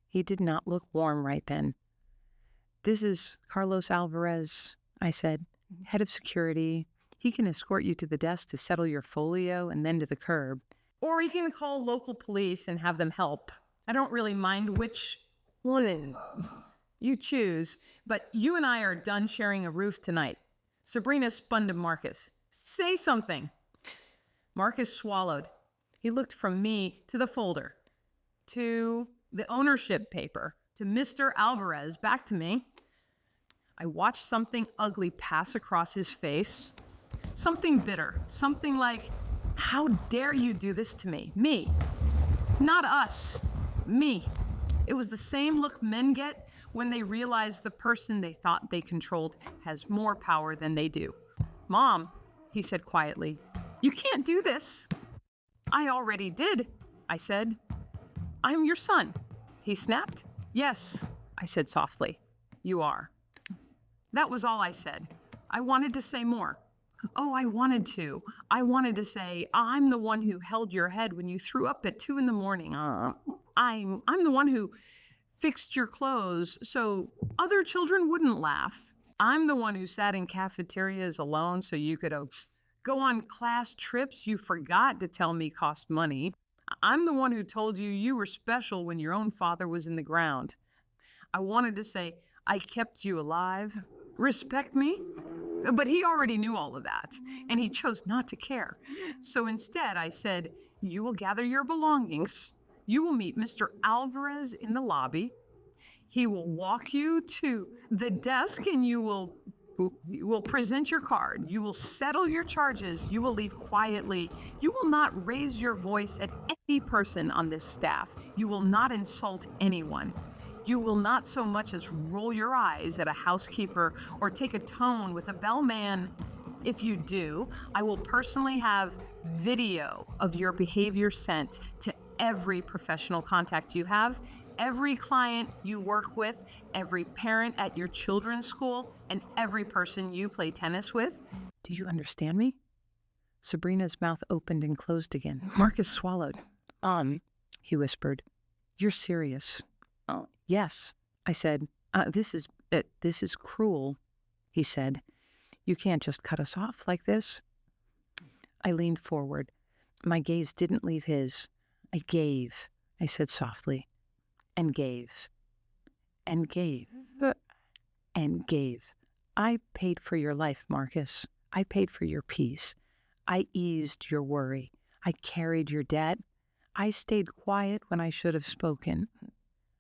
He did not look warm right then. This is Carlos Alvarez, I said, head of security. He can escort you to the desk to settle your folio and then to the curb. Or he can call local police and have them help. I don't really mind which one you choose, but you and I are done sharing a roof tonight. Sabrina spun to Marcus. Say something. Marcus swallowed. He looked from me to the folder, to the ownership paper, to Mr. Alvarez, back to me. I watched something ugly pass across his face. Something bitter. Something like, how dare you do this to me? Me. Not us. Me. It was the same look men get when they realize the person they thought they controlled has more power than they do. Mom, he said quietly, you can't do this. I already did, I said. I'm your son. He snapped. Yes, I said softly. You are. That was all I said. I wanted to say more. Oh, I wanted to. I wanted to say, I'm the one who held your head when you threw up at 2 a.m. I'm the one who fixed your clothes so other children wouldn't laugh. I'm the one who sat in cafeterias alone so you could go on class trips you forgot to tell me cost money. I'm the one who told you you were special when your own father was in the ground. I wanted to say, I kept you alive. Respect me? But he already knew all of that, and he chose not to care. So instead, I said, you will gather your belongings. You will meet Mr. Alvarez in the lobby. He will walk you to the desk, and you will present your card. You will settle your charges. You will leave quietly. You will not raise your voice at any person on this staff. You will not insult anyone. You will not so much as roll your eyes at a housekeeper or take a tone with a bellman. If you do, I will personally have video of your behavior sent to every professional contact you have, every client you work with, every parent at your children's school, and every person you play tennis with. Do you understand me? Sabrina's mouth opened and closed again. Marcus swallowed. He whispered. You're serious. Oh, yes, I said. This is cruel, he said. You can't just cut us off like this. I leaned forward. My gaze didn't leave his. I gave, I said softly, and gave, and gave, and gave. I paid for your life, Marcus. I paid for your peace. I eased your worry. I carried your debt. I stayed quiet when I should have spoken.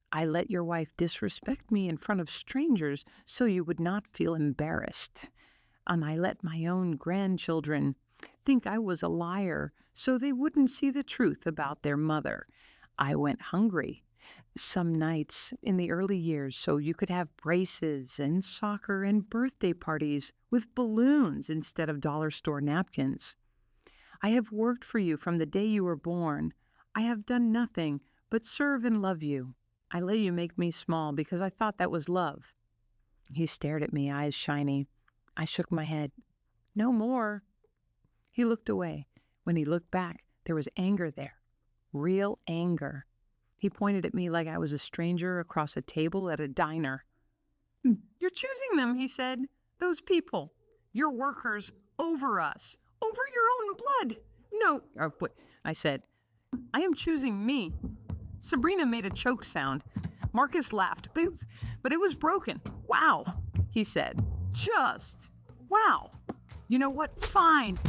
I let your wife disrespect me in front of strangers so you would not feel embarrassed. And I let my own grandchildren think I was a liar so they wouldn't see the truth about their mother. I went hungry some nights in the early years so you could have braces and soccer and birthday parties with balloons instead of dollar store napkins. I have worked for you from the day you were born. I have done nothing but serve and love you. I let you make me small because I thought that was love. He stared at me, eyes shiny. I shook my head. No more. He looked away. When he looked back, there was anger there. Real anger. He pointed at me like I was a stranger across a table at a diner. You're choosing them, he said. Those people. Your workers over us. Over your own blood. No, I said. I am choosing me. Sabrina made a choke sound. Marcus laughed, but it was broken. Wow, he said. Just wow. You know what? Fine.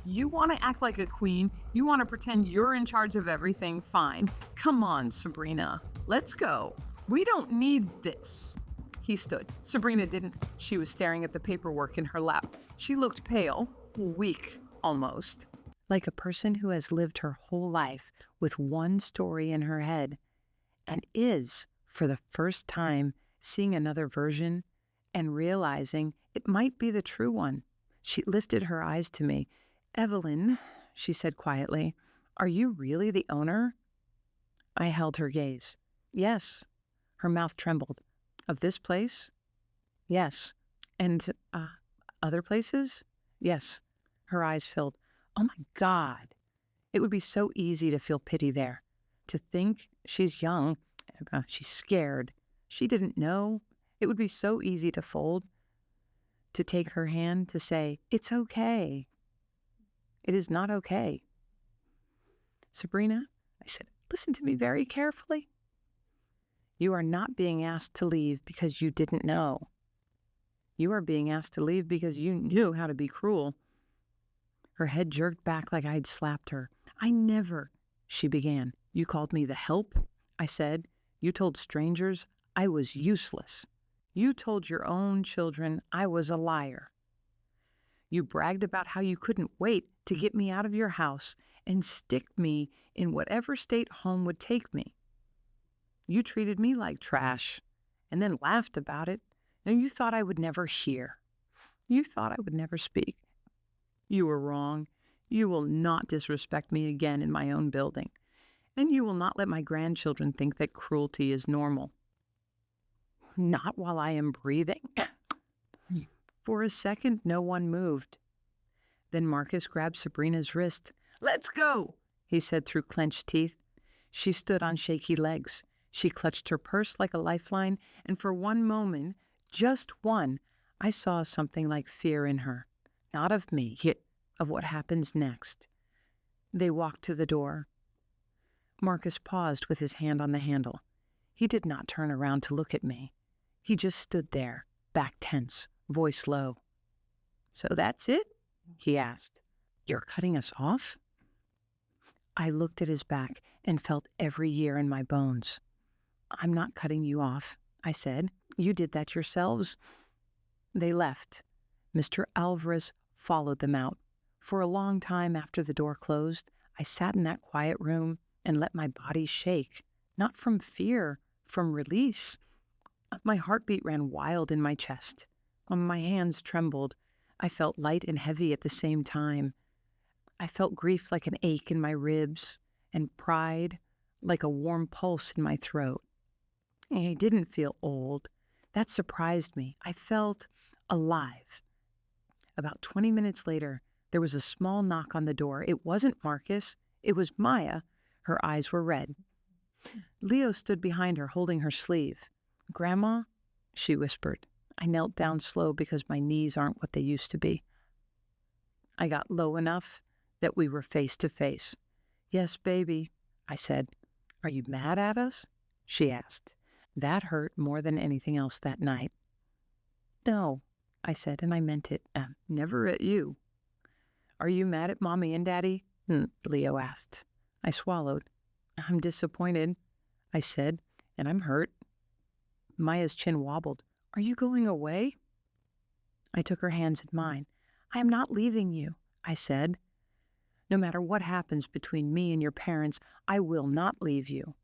You want to act like a queen. You want to pretend you're in charge of everything. Fine. Come on, Sabrina. Let's go. We don't need this. He stood. Sabrina didn't. She was staring at the paperwork in her lap. She looked pale, weak almost, like a person who has lived her whole life with one story in her head and is, for the first time, seeing another version and realizing it might be the true one. She lifted her eyes to me. Evelyn, she said quietly, are you really the owner? I held her gaze. Yes. Her mouth trembled. Of this place? Yes. And, other places? Yes. Her eyes filled. Oh my God. It would be so easy to feel pity there. To think she's young, she's scared. She didn't know. It would be so easy to fold. To take her hand, to say, it's okay. It is not okay. Sabrina, I said, listen to me very carefully. You are not being asked to leave because you didn't know. You are being asked to leave because you knew how to be cruel. Her head jerked back like I'd slapped her. I never, she began. You called me the help, I said. You told strangers I was useless. You told your own children I was a liar. You bragged about how you couldn't wait to get me out of your house and stick me in whatever state home would take me. You treated me like trash and then laughed about it. And you thought I would never hear. You thought I would never speak. You were wrong. You will not disrespect me again in my own building. And you will not let my grandchildren think that cruelty is normal. Not while I am breathing. For a second, no one moved. Then Marcus grabbed Sabrina's wrist. Let's go, he said through clenched teeth. She stood on shaky legs. She clutched her purse like a lifeline, and for one moment, just one, I saw something like fear in her. Not of me, yet of what happens next. They walked to the door. Marcus paused with his hand on the handle. He did not turn around to look at me. He just stood there, back tense, voice low. So that's it? He asked. You're cutting us off? I looked at his back and felt every year in my bones. I'm not cutting you off, I said. You did that yourselves. They left. Mr. Alvarez followed them out. For a long time after the door closed, I sat in that quiet room and let my body shake, not from fear, from release. My heartbeat ran wild in my chest. My hands trembled. I felt light and heavy at the same time. I felt grief like an ache in my ribs, and pride like a warm pulse in my throat. I didn't feel old. That surprised me. I felt alive. About 20 minutes later, there was a small knock on the door. It wasn't Marcus. It was Maya. Her eyes were red. Leo stood behind her, holding her sleeve. Grandma, she whispered. I knelt down slow because my knees aren't what they used to be. I got low enough that we were face to face. Yes, baby, I said. Are you mad at us? She asked. That hurt more than anything else that night. No, I said, and I meant it. Never at you. Are you mad at Mommy and Daddy? Leo asked. I swallowed. I'm disappointed, I said, and I'm hurt. Maya's chin wobbled. Are you going away? I took her hands in mine. I am not leaving you. I said. No matter what happens between me and your parents, I will not leave you.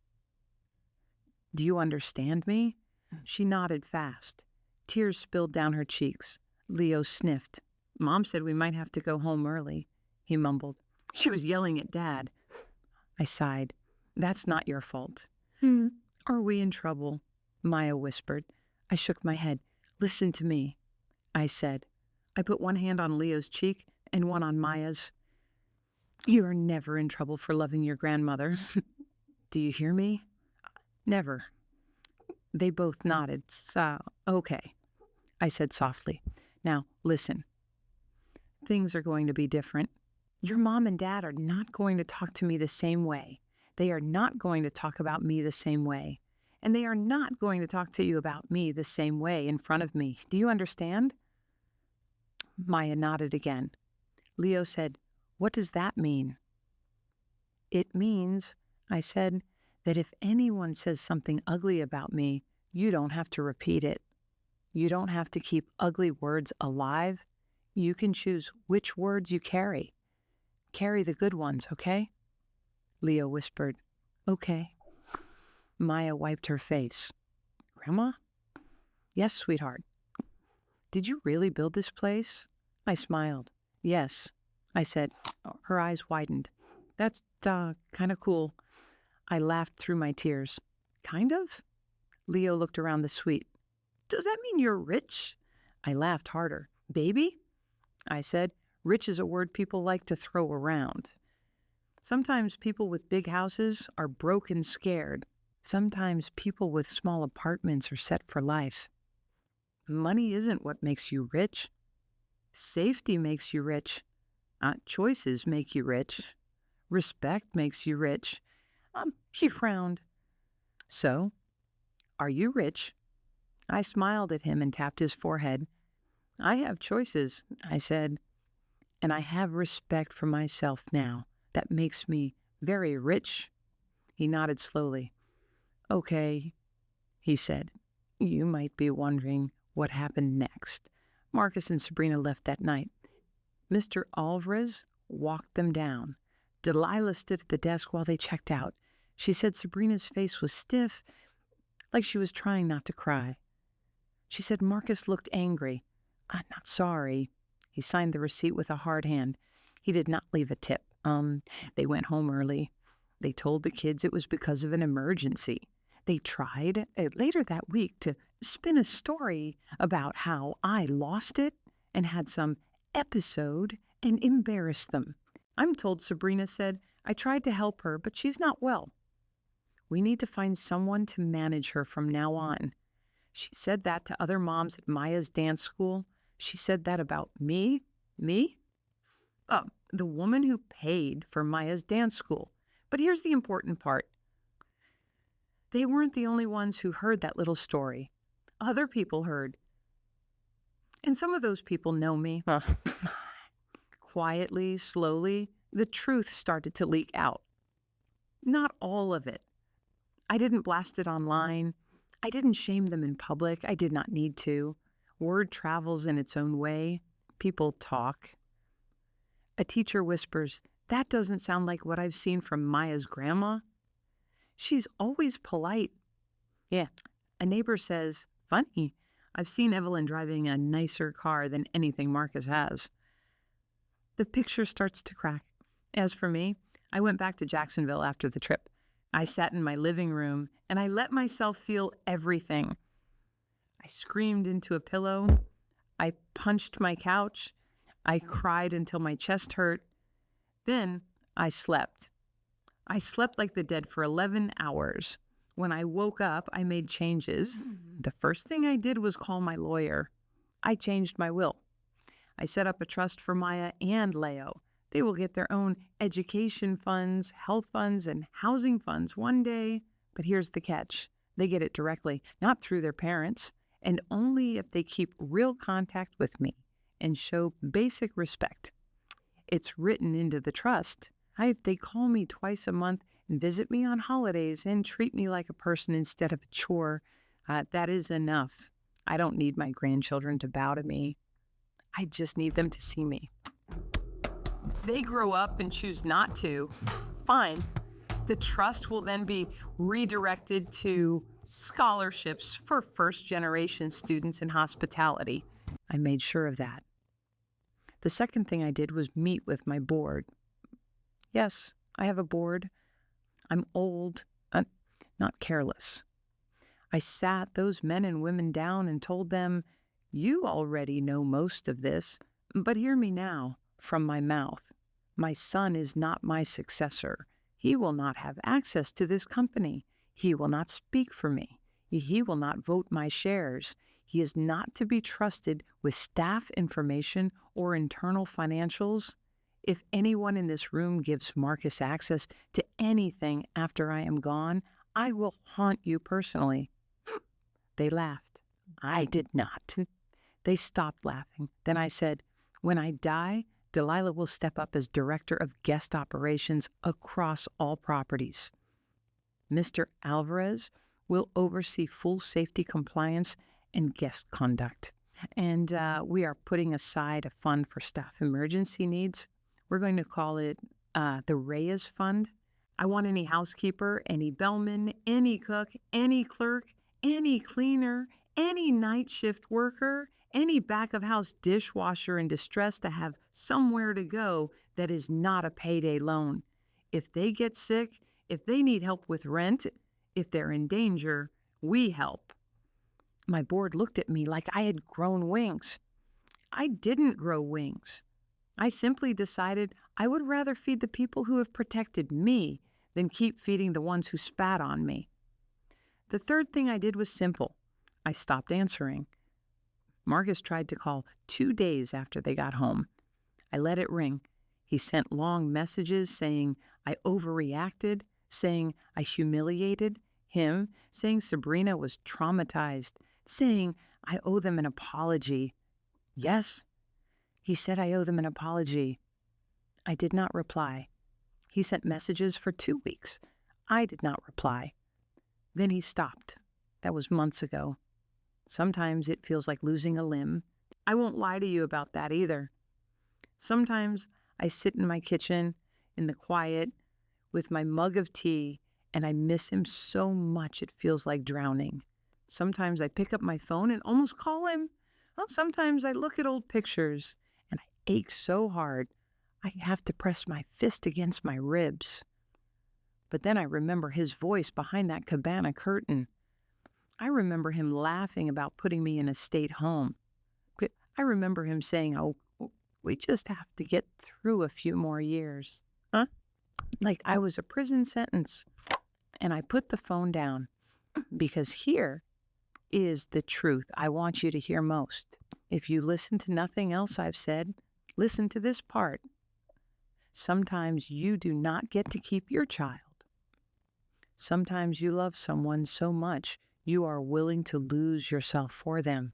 Do you understand me? She nodded fast. Tears spilled down her cheeks. Leo sniffed. Mom said we might have to go home early, he mumbled. She was yelling at Dad. I sighed. That's not your fault. Are we in trouble? Maya whispered. I shook my head. Listen to me, I said. I put one hand on Leo's cheek and one on Maya's. You are never in trouble for loving your grandmother. Do you hear me? Never. They both nodded. Okay, I said softly. Now, listen. Things are going to be different. Your mom and dad are not going to talk to me the same way. They are not going to talk about me the same way. And they are not going to talk to you about me the same way in front of me. Do you understand? Maya nodded again. Leo said, What does that mean? It means, I said, that if anyone says something ugly about me, you don't have to repeat it. You don't have to keep ugly words alive. You can choose which words you carry. Carry the good ones, okay? Leo whispered, Okay. Maya wiped her face. Grandma? Yes, sweetheart. Did you really build this place? I smiled. Yes, I said. Her eyes widened. That's kind of cool. I laughed through my tears. Kind of? Leo looked around the suite. Does that mean you're rich? I laughed harder. Baby? I said. Rich is a word people like to throw around. Sometimes people with big houses are broke and scared. Sometimes people with small apartments are set for life. Money isn't what makes you rich. Safety makes you rich. Choices make you rich. Respect makes you rich. He frowned. So, are you rich? I smiled at him and tapped his forehead. I have choices, I said, and I have respect for myself now. That makes me very rich. He nodded slowly. Okay, he said. You might be wondering what happened next. Marcus and Sabrina left that night. Mr. Alvarez walked them down. Delilah stood at the desk while they checked out. She said Sabrina's face was stiff, like she was trying not to cry. She said Marcus looked angry. I'm not sorry. He signed the receipt with a hard hand. He did not leave a tip. They went home early. They told the kids it was because of an emergency. They tried later that week to spin a story about how I lost it and had some episode and embarrassed them. I'm told Sabrina said, I tried to help her, but she's not well. We need to find someone to manage her from now on. She said that to other moms at Maya's dance school. She said that about me. Me? The woman who paid for Maya's dance school. But here's the important part. They weren't the only ones who heard that little story. Other people heard. And some of those people know me. Quietly, slowly, the truth started to leak out. Not all of it. I didn't blast it online. I didn't shame them in public. I did not need to. Word travels in its own way. People talk. A teacher whispers, that doesn't sound like what I've seen from Maya's grandma. She's always polite. Yeah. A neighbor says, funny. I've seen Evelyn driving a nicer car than anything Marcus has. The picture starts to crack. As for me, I went back to Jacksonville after the trip. I sat in my living room and I let myself feel everything. I screamed into a pillow. I punched my couch. I cried until my chest hurt. Then I slept. I slept like the dead for 11 hours. When I woke up, I made changes. The first thing I did was call my lawyer. I changed my will. I set up a trust for Maya and Leo. They will get their own education funds, health funds, and housing funds one day. But here's the catch. They get it directly, not through their parents, and only if they keep real contact with me and show basic respect. It's written into the trust. If they call me twice a month and visit me on holidays and treat me like a person instead of a chore, that is enough. I don't need my grandchildren to bow to me. I just need them to see me. they grow up and choose not to, fine. The trust will then be redirected to scholarships for first-generation students in hospitality. I made sure of that. The second thing I did was meet with my board. Yes, I have a board. I'm old, not careless. I sat those men and women down and told them, "You already know most of this, but hear me now from my mouth. My son is not my successor. He will not have access to this company. He will not speak for me. He will not vote my shares. He is not to be trusted with staff information or internal financials. If anyone in this room gives Marcus access to anything after I am gone, I will haunt you personally." They laughed. I did not. They stopped laughing. Then I said, "When I die, Delilah will step up as director of guest operations across all properties. Mr. Alvarez will oversee full safety compliance and guest conduct. And we are putting aside a fund for staff emergency needs. We're going to call it the Reyes Fund. I want any housekeeper, any bellman, any cook, any clerk, any cleaner, any night shift worker, any back-of-house dishwasher in distress to have somewhere to go that is not a payday loan. If they get sick, if they need help with rent, if they're in danger, we help." My board looked at me like I had grown wings. I didn't grow wings. I simply decided I would rather feed the people who have protected me than keep feeding the ones who spat on me. The third thing I did was simple. I stopped answering. Marcus tried to call 2 days after they got home. I let it ring. He sent long messages saying I overreacted, saying I humiliated him, saying Sabrina was traumatized, saying I owe them an apology. Yes, he said I owe them an apology. I did not reply. He sent messages for 2 weeks. I did not reply. Then he stopped. That was months ago. Sometimes it feels like losing a limb. I won't lie to you about that either. Sometimes I sit in my kitchen, in the quiet, with my mug of tea, and I miss him so much it feels like drowning. Sometimes I pick up my phone and almost call him. Well, sometimes I look at old pictures, and I ache so hard I have to press my fist against my ribs. But then I remember his voice behind that cabana curtain. I remember him laughing about putting me in a state home. I remember him saying, "Oh, we just have to get through a few more years." Huh? Like I was a prison sentence. And I put the phone down because here is the truth I want you to hear most. If you listen to nothing else I've said, listen to this part. Sometimes you do not get to keep your child. Sometimes you love someone so much you are willing to lose yourself for them.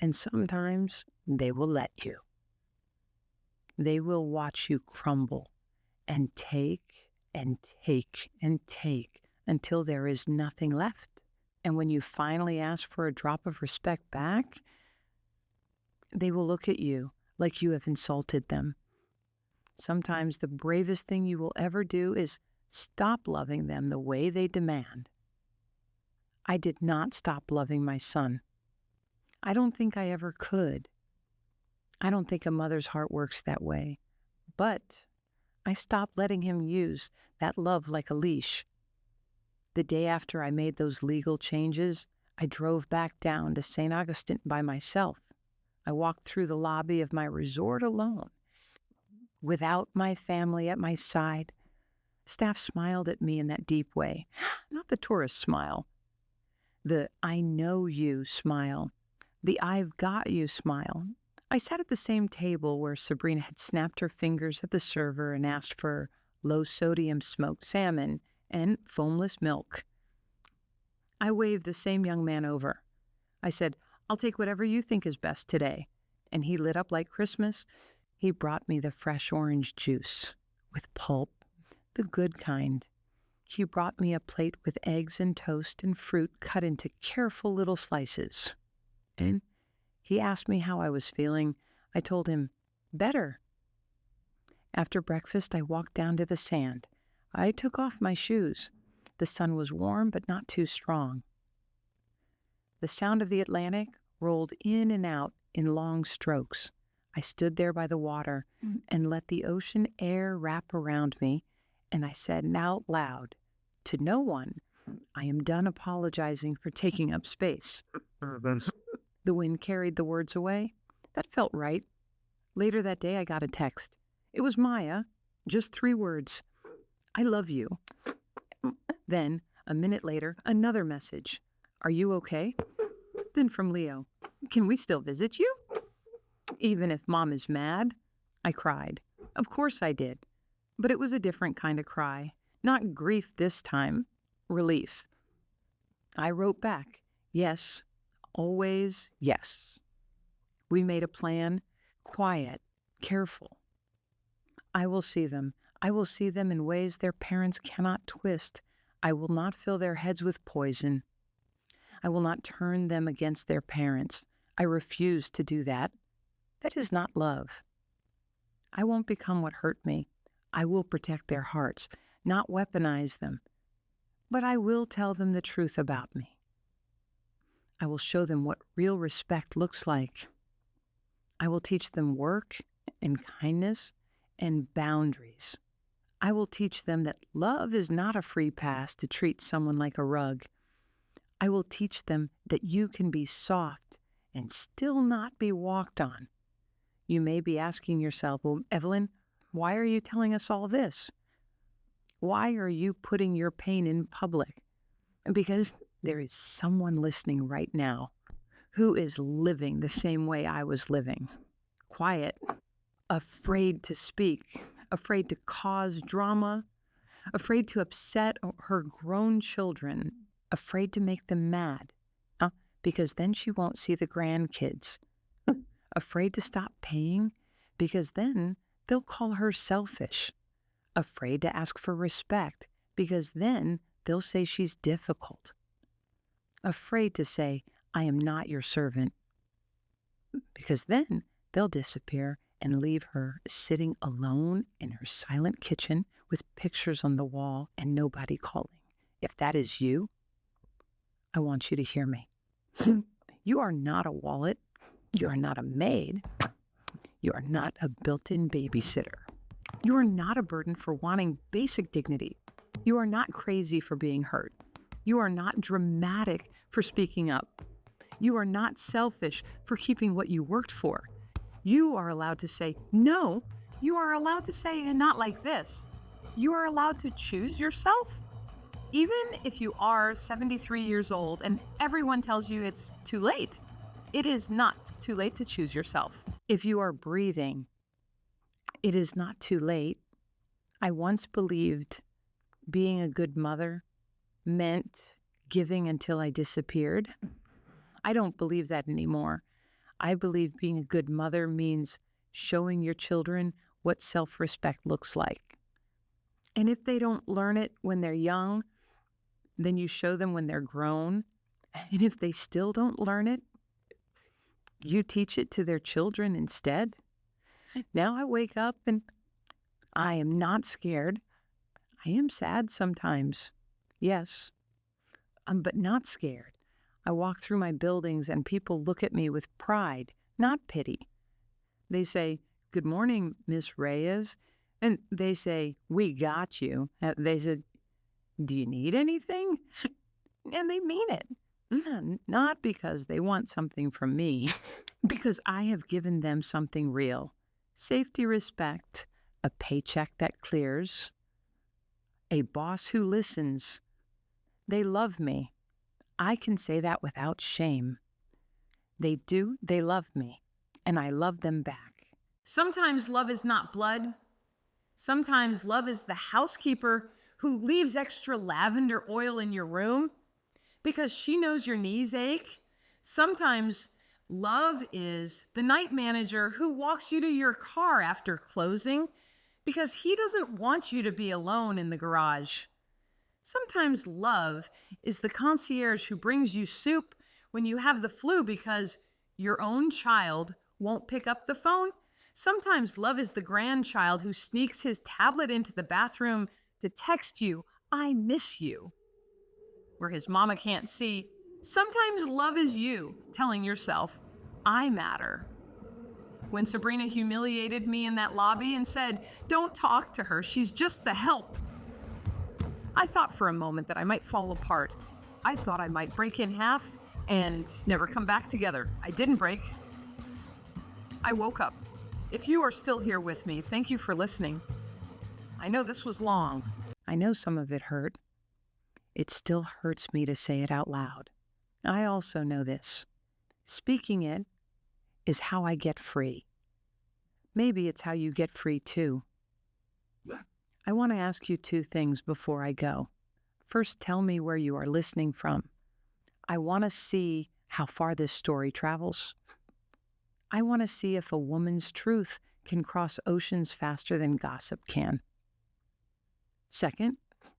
And sometimes they will let you. They will watch you crumble and take and take and take until there is nothing left. And when you finally ask for a drop of respect back, they will look at you like you have insulted them. Sometimes the bravest thing you will ever do is stop loving them the way they demand. I did not stop loving my son. I don't think I ever could. I don't think a mother's heart works that way. But I stopped letting him use that love like a leash. The day after I made those legal changes, I drove back down to St. Augustine by myself. I walked through the lobby of my resort alone, without my family at my side. Staff smiled at me in that deep way, not the tourist smile, the "I know you" smile, the "I've got you" smile. I sat at the same table where Sabrina had snapped her fingers at the server and asked for low-sodium smoked salmon and foamless milk. I waved the same young man over. I said, "I'll take whatever you think is best today." And he lit up like Christmas. He brought me the fresh orange juice with pulp, the good kind. He brought me a plate with eggs and toast and fruit cut into careful little slices. And he asked me how I was feeling. I told him, "Better." After breakfast, I walked down to the sand. I took off my shoes. The sun was warm, but not too strong. The sound of the Atlantic rolled in and out in long strokes. I stood there by the water and let the ocean air wrap around me, and I said out loud, to no one, I am done apologizing for taking up space. The wind carried the words away. That felt right. Later that day, I got a text. It was Maya, just 3 words. I love you. Then, a minute later, another message. Are you okay? Then from Leo, can we still visit you? Even if Mom is mad? I cried. Of course I did. But it was a different kind of cry. Not grief this time. Relief. I wrote back, yes, always yes. We made a plan, quiet, careful. I will see them. I will see them in ways their parents cannot twist. I will not fill their heads with poison. I will not turn them against their parents. I refuse to do that. That is not love. I won't become what hurt me. I will protect their hearts, not weaponize them. But I will tell them the truth about me. I will show them what real respect looks like. I will teach them work and kindness and boundaries. I will teach them that love is not a free pass to treat someone like a rug. I will teach them that you can be soft and still not be walked on. You may be asking yourself, well, Evelyn, why are you telling us all this? Why are you putting your pain in public? Because there is someone listening right now who is living the same way I was living. Quiet, afraid to speak, afraid to cause drama, afraid to upset her grown children, afraid to make them mad, because then she won't see the grandkids. Afraid to stop paying, because then they'll call her selfish. Afraid to ask for respect, because then they'll say she's difficult. Afraid to say, I am not your servant, because then they'll disappear and leave her sitting alone in her silent kitchen with pictures on the wall and nobody calling. If that is you, I want you to hear me. You are not a wallet. You are not a maid. You are not a built-in babysitter. You are not a burden for wanting basic dignity. You are not crazy for being hurt. You are not dramatic for speaking up. You are not selfish for keeping what you worked for. You are allowed to say, no, you are allowed to say, not like this. You are allowed to choose yourself. Even if you are 73 years old and everyone tells you it's too late, it is not too late to choose yourself. If you are breathing, it is not too late. I once believed being a good mother meant giving until I disappeared. I don't believe that anymore. I believe being a good mother means showing your children what self-respect looks like. And if they don't learn it when they're young, then you show them when they're grown. And if they still don't learn it, you teach it to their children instead. Now I wake up and I am not scared. I am sad sometimes, yes, but not scared. I walk through my buildings and people look at me with pride, not pity. They say, good morning, Miss Reyes. And they say, we got you. They said, do you need anything? And they mean it. Not because they want something from me, because I have given them something real. Safety, respect, a paycheck that clears, a boss who listens. They love me. I can say that without shame. They do, they love me, and I love them back. Sometimes love is not blood. Sometimes love is the housekeeper who leaves extra lavender oil in your room because she knows your knees ache. Sometimes love is the night manager who walks you to your car after closing because he doesn't want you to be alone in the garage. Sometimes love is the concierge who brings you soup when you have the flu because your own child won't pick up the phone. Sometimes love is the grandchild who sneaks his tablet into the bathroom to text you, "I miss you," where his mama can't see. Sometimes love is you telling yourself, "I matter." When Sabrina humiliated me in that lobby and said, "Don't talk to her, she's just the help," I thought for a moment that I might fall apart. I thought I might break in half and never come back together. I didn't break. I woke up. If you are still here with me, thank you for listening. I know this was long. I know some of it hurt. It still hurts me to say it out loud. I also know this. Speaking it is how I get free. Maybe it's how you get free too. I want to ask you two things before I go. First, tell me where you are listening from. I want to see how far this story travels. I want to see if a woman's truth can cross oceans faster than gossip can. Second,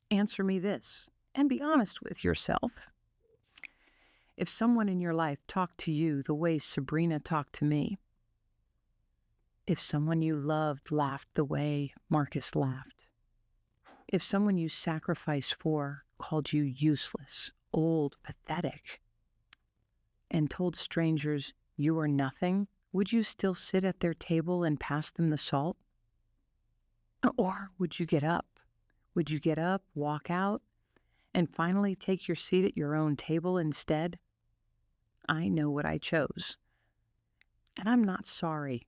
answer me this, and be honest with yourself. If someone in your life talked to you the way Sabrina talked to me, if someone you loved laughed the way Marcus laughed, if someone you sacrificed for called you useless, old, pathetic, and told strangers you were nothing, would you still sit at their table and pass them the salt? Or would you get up? Would you get up, walk out, and finally take your seat at your own table instead? I know what I chose. And I'm not sorry.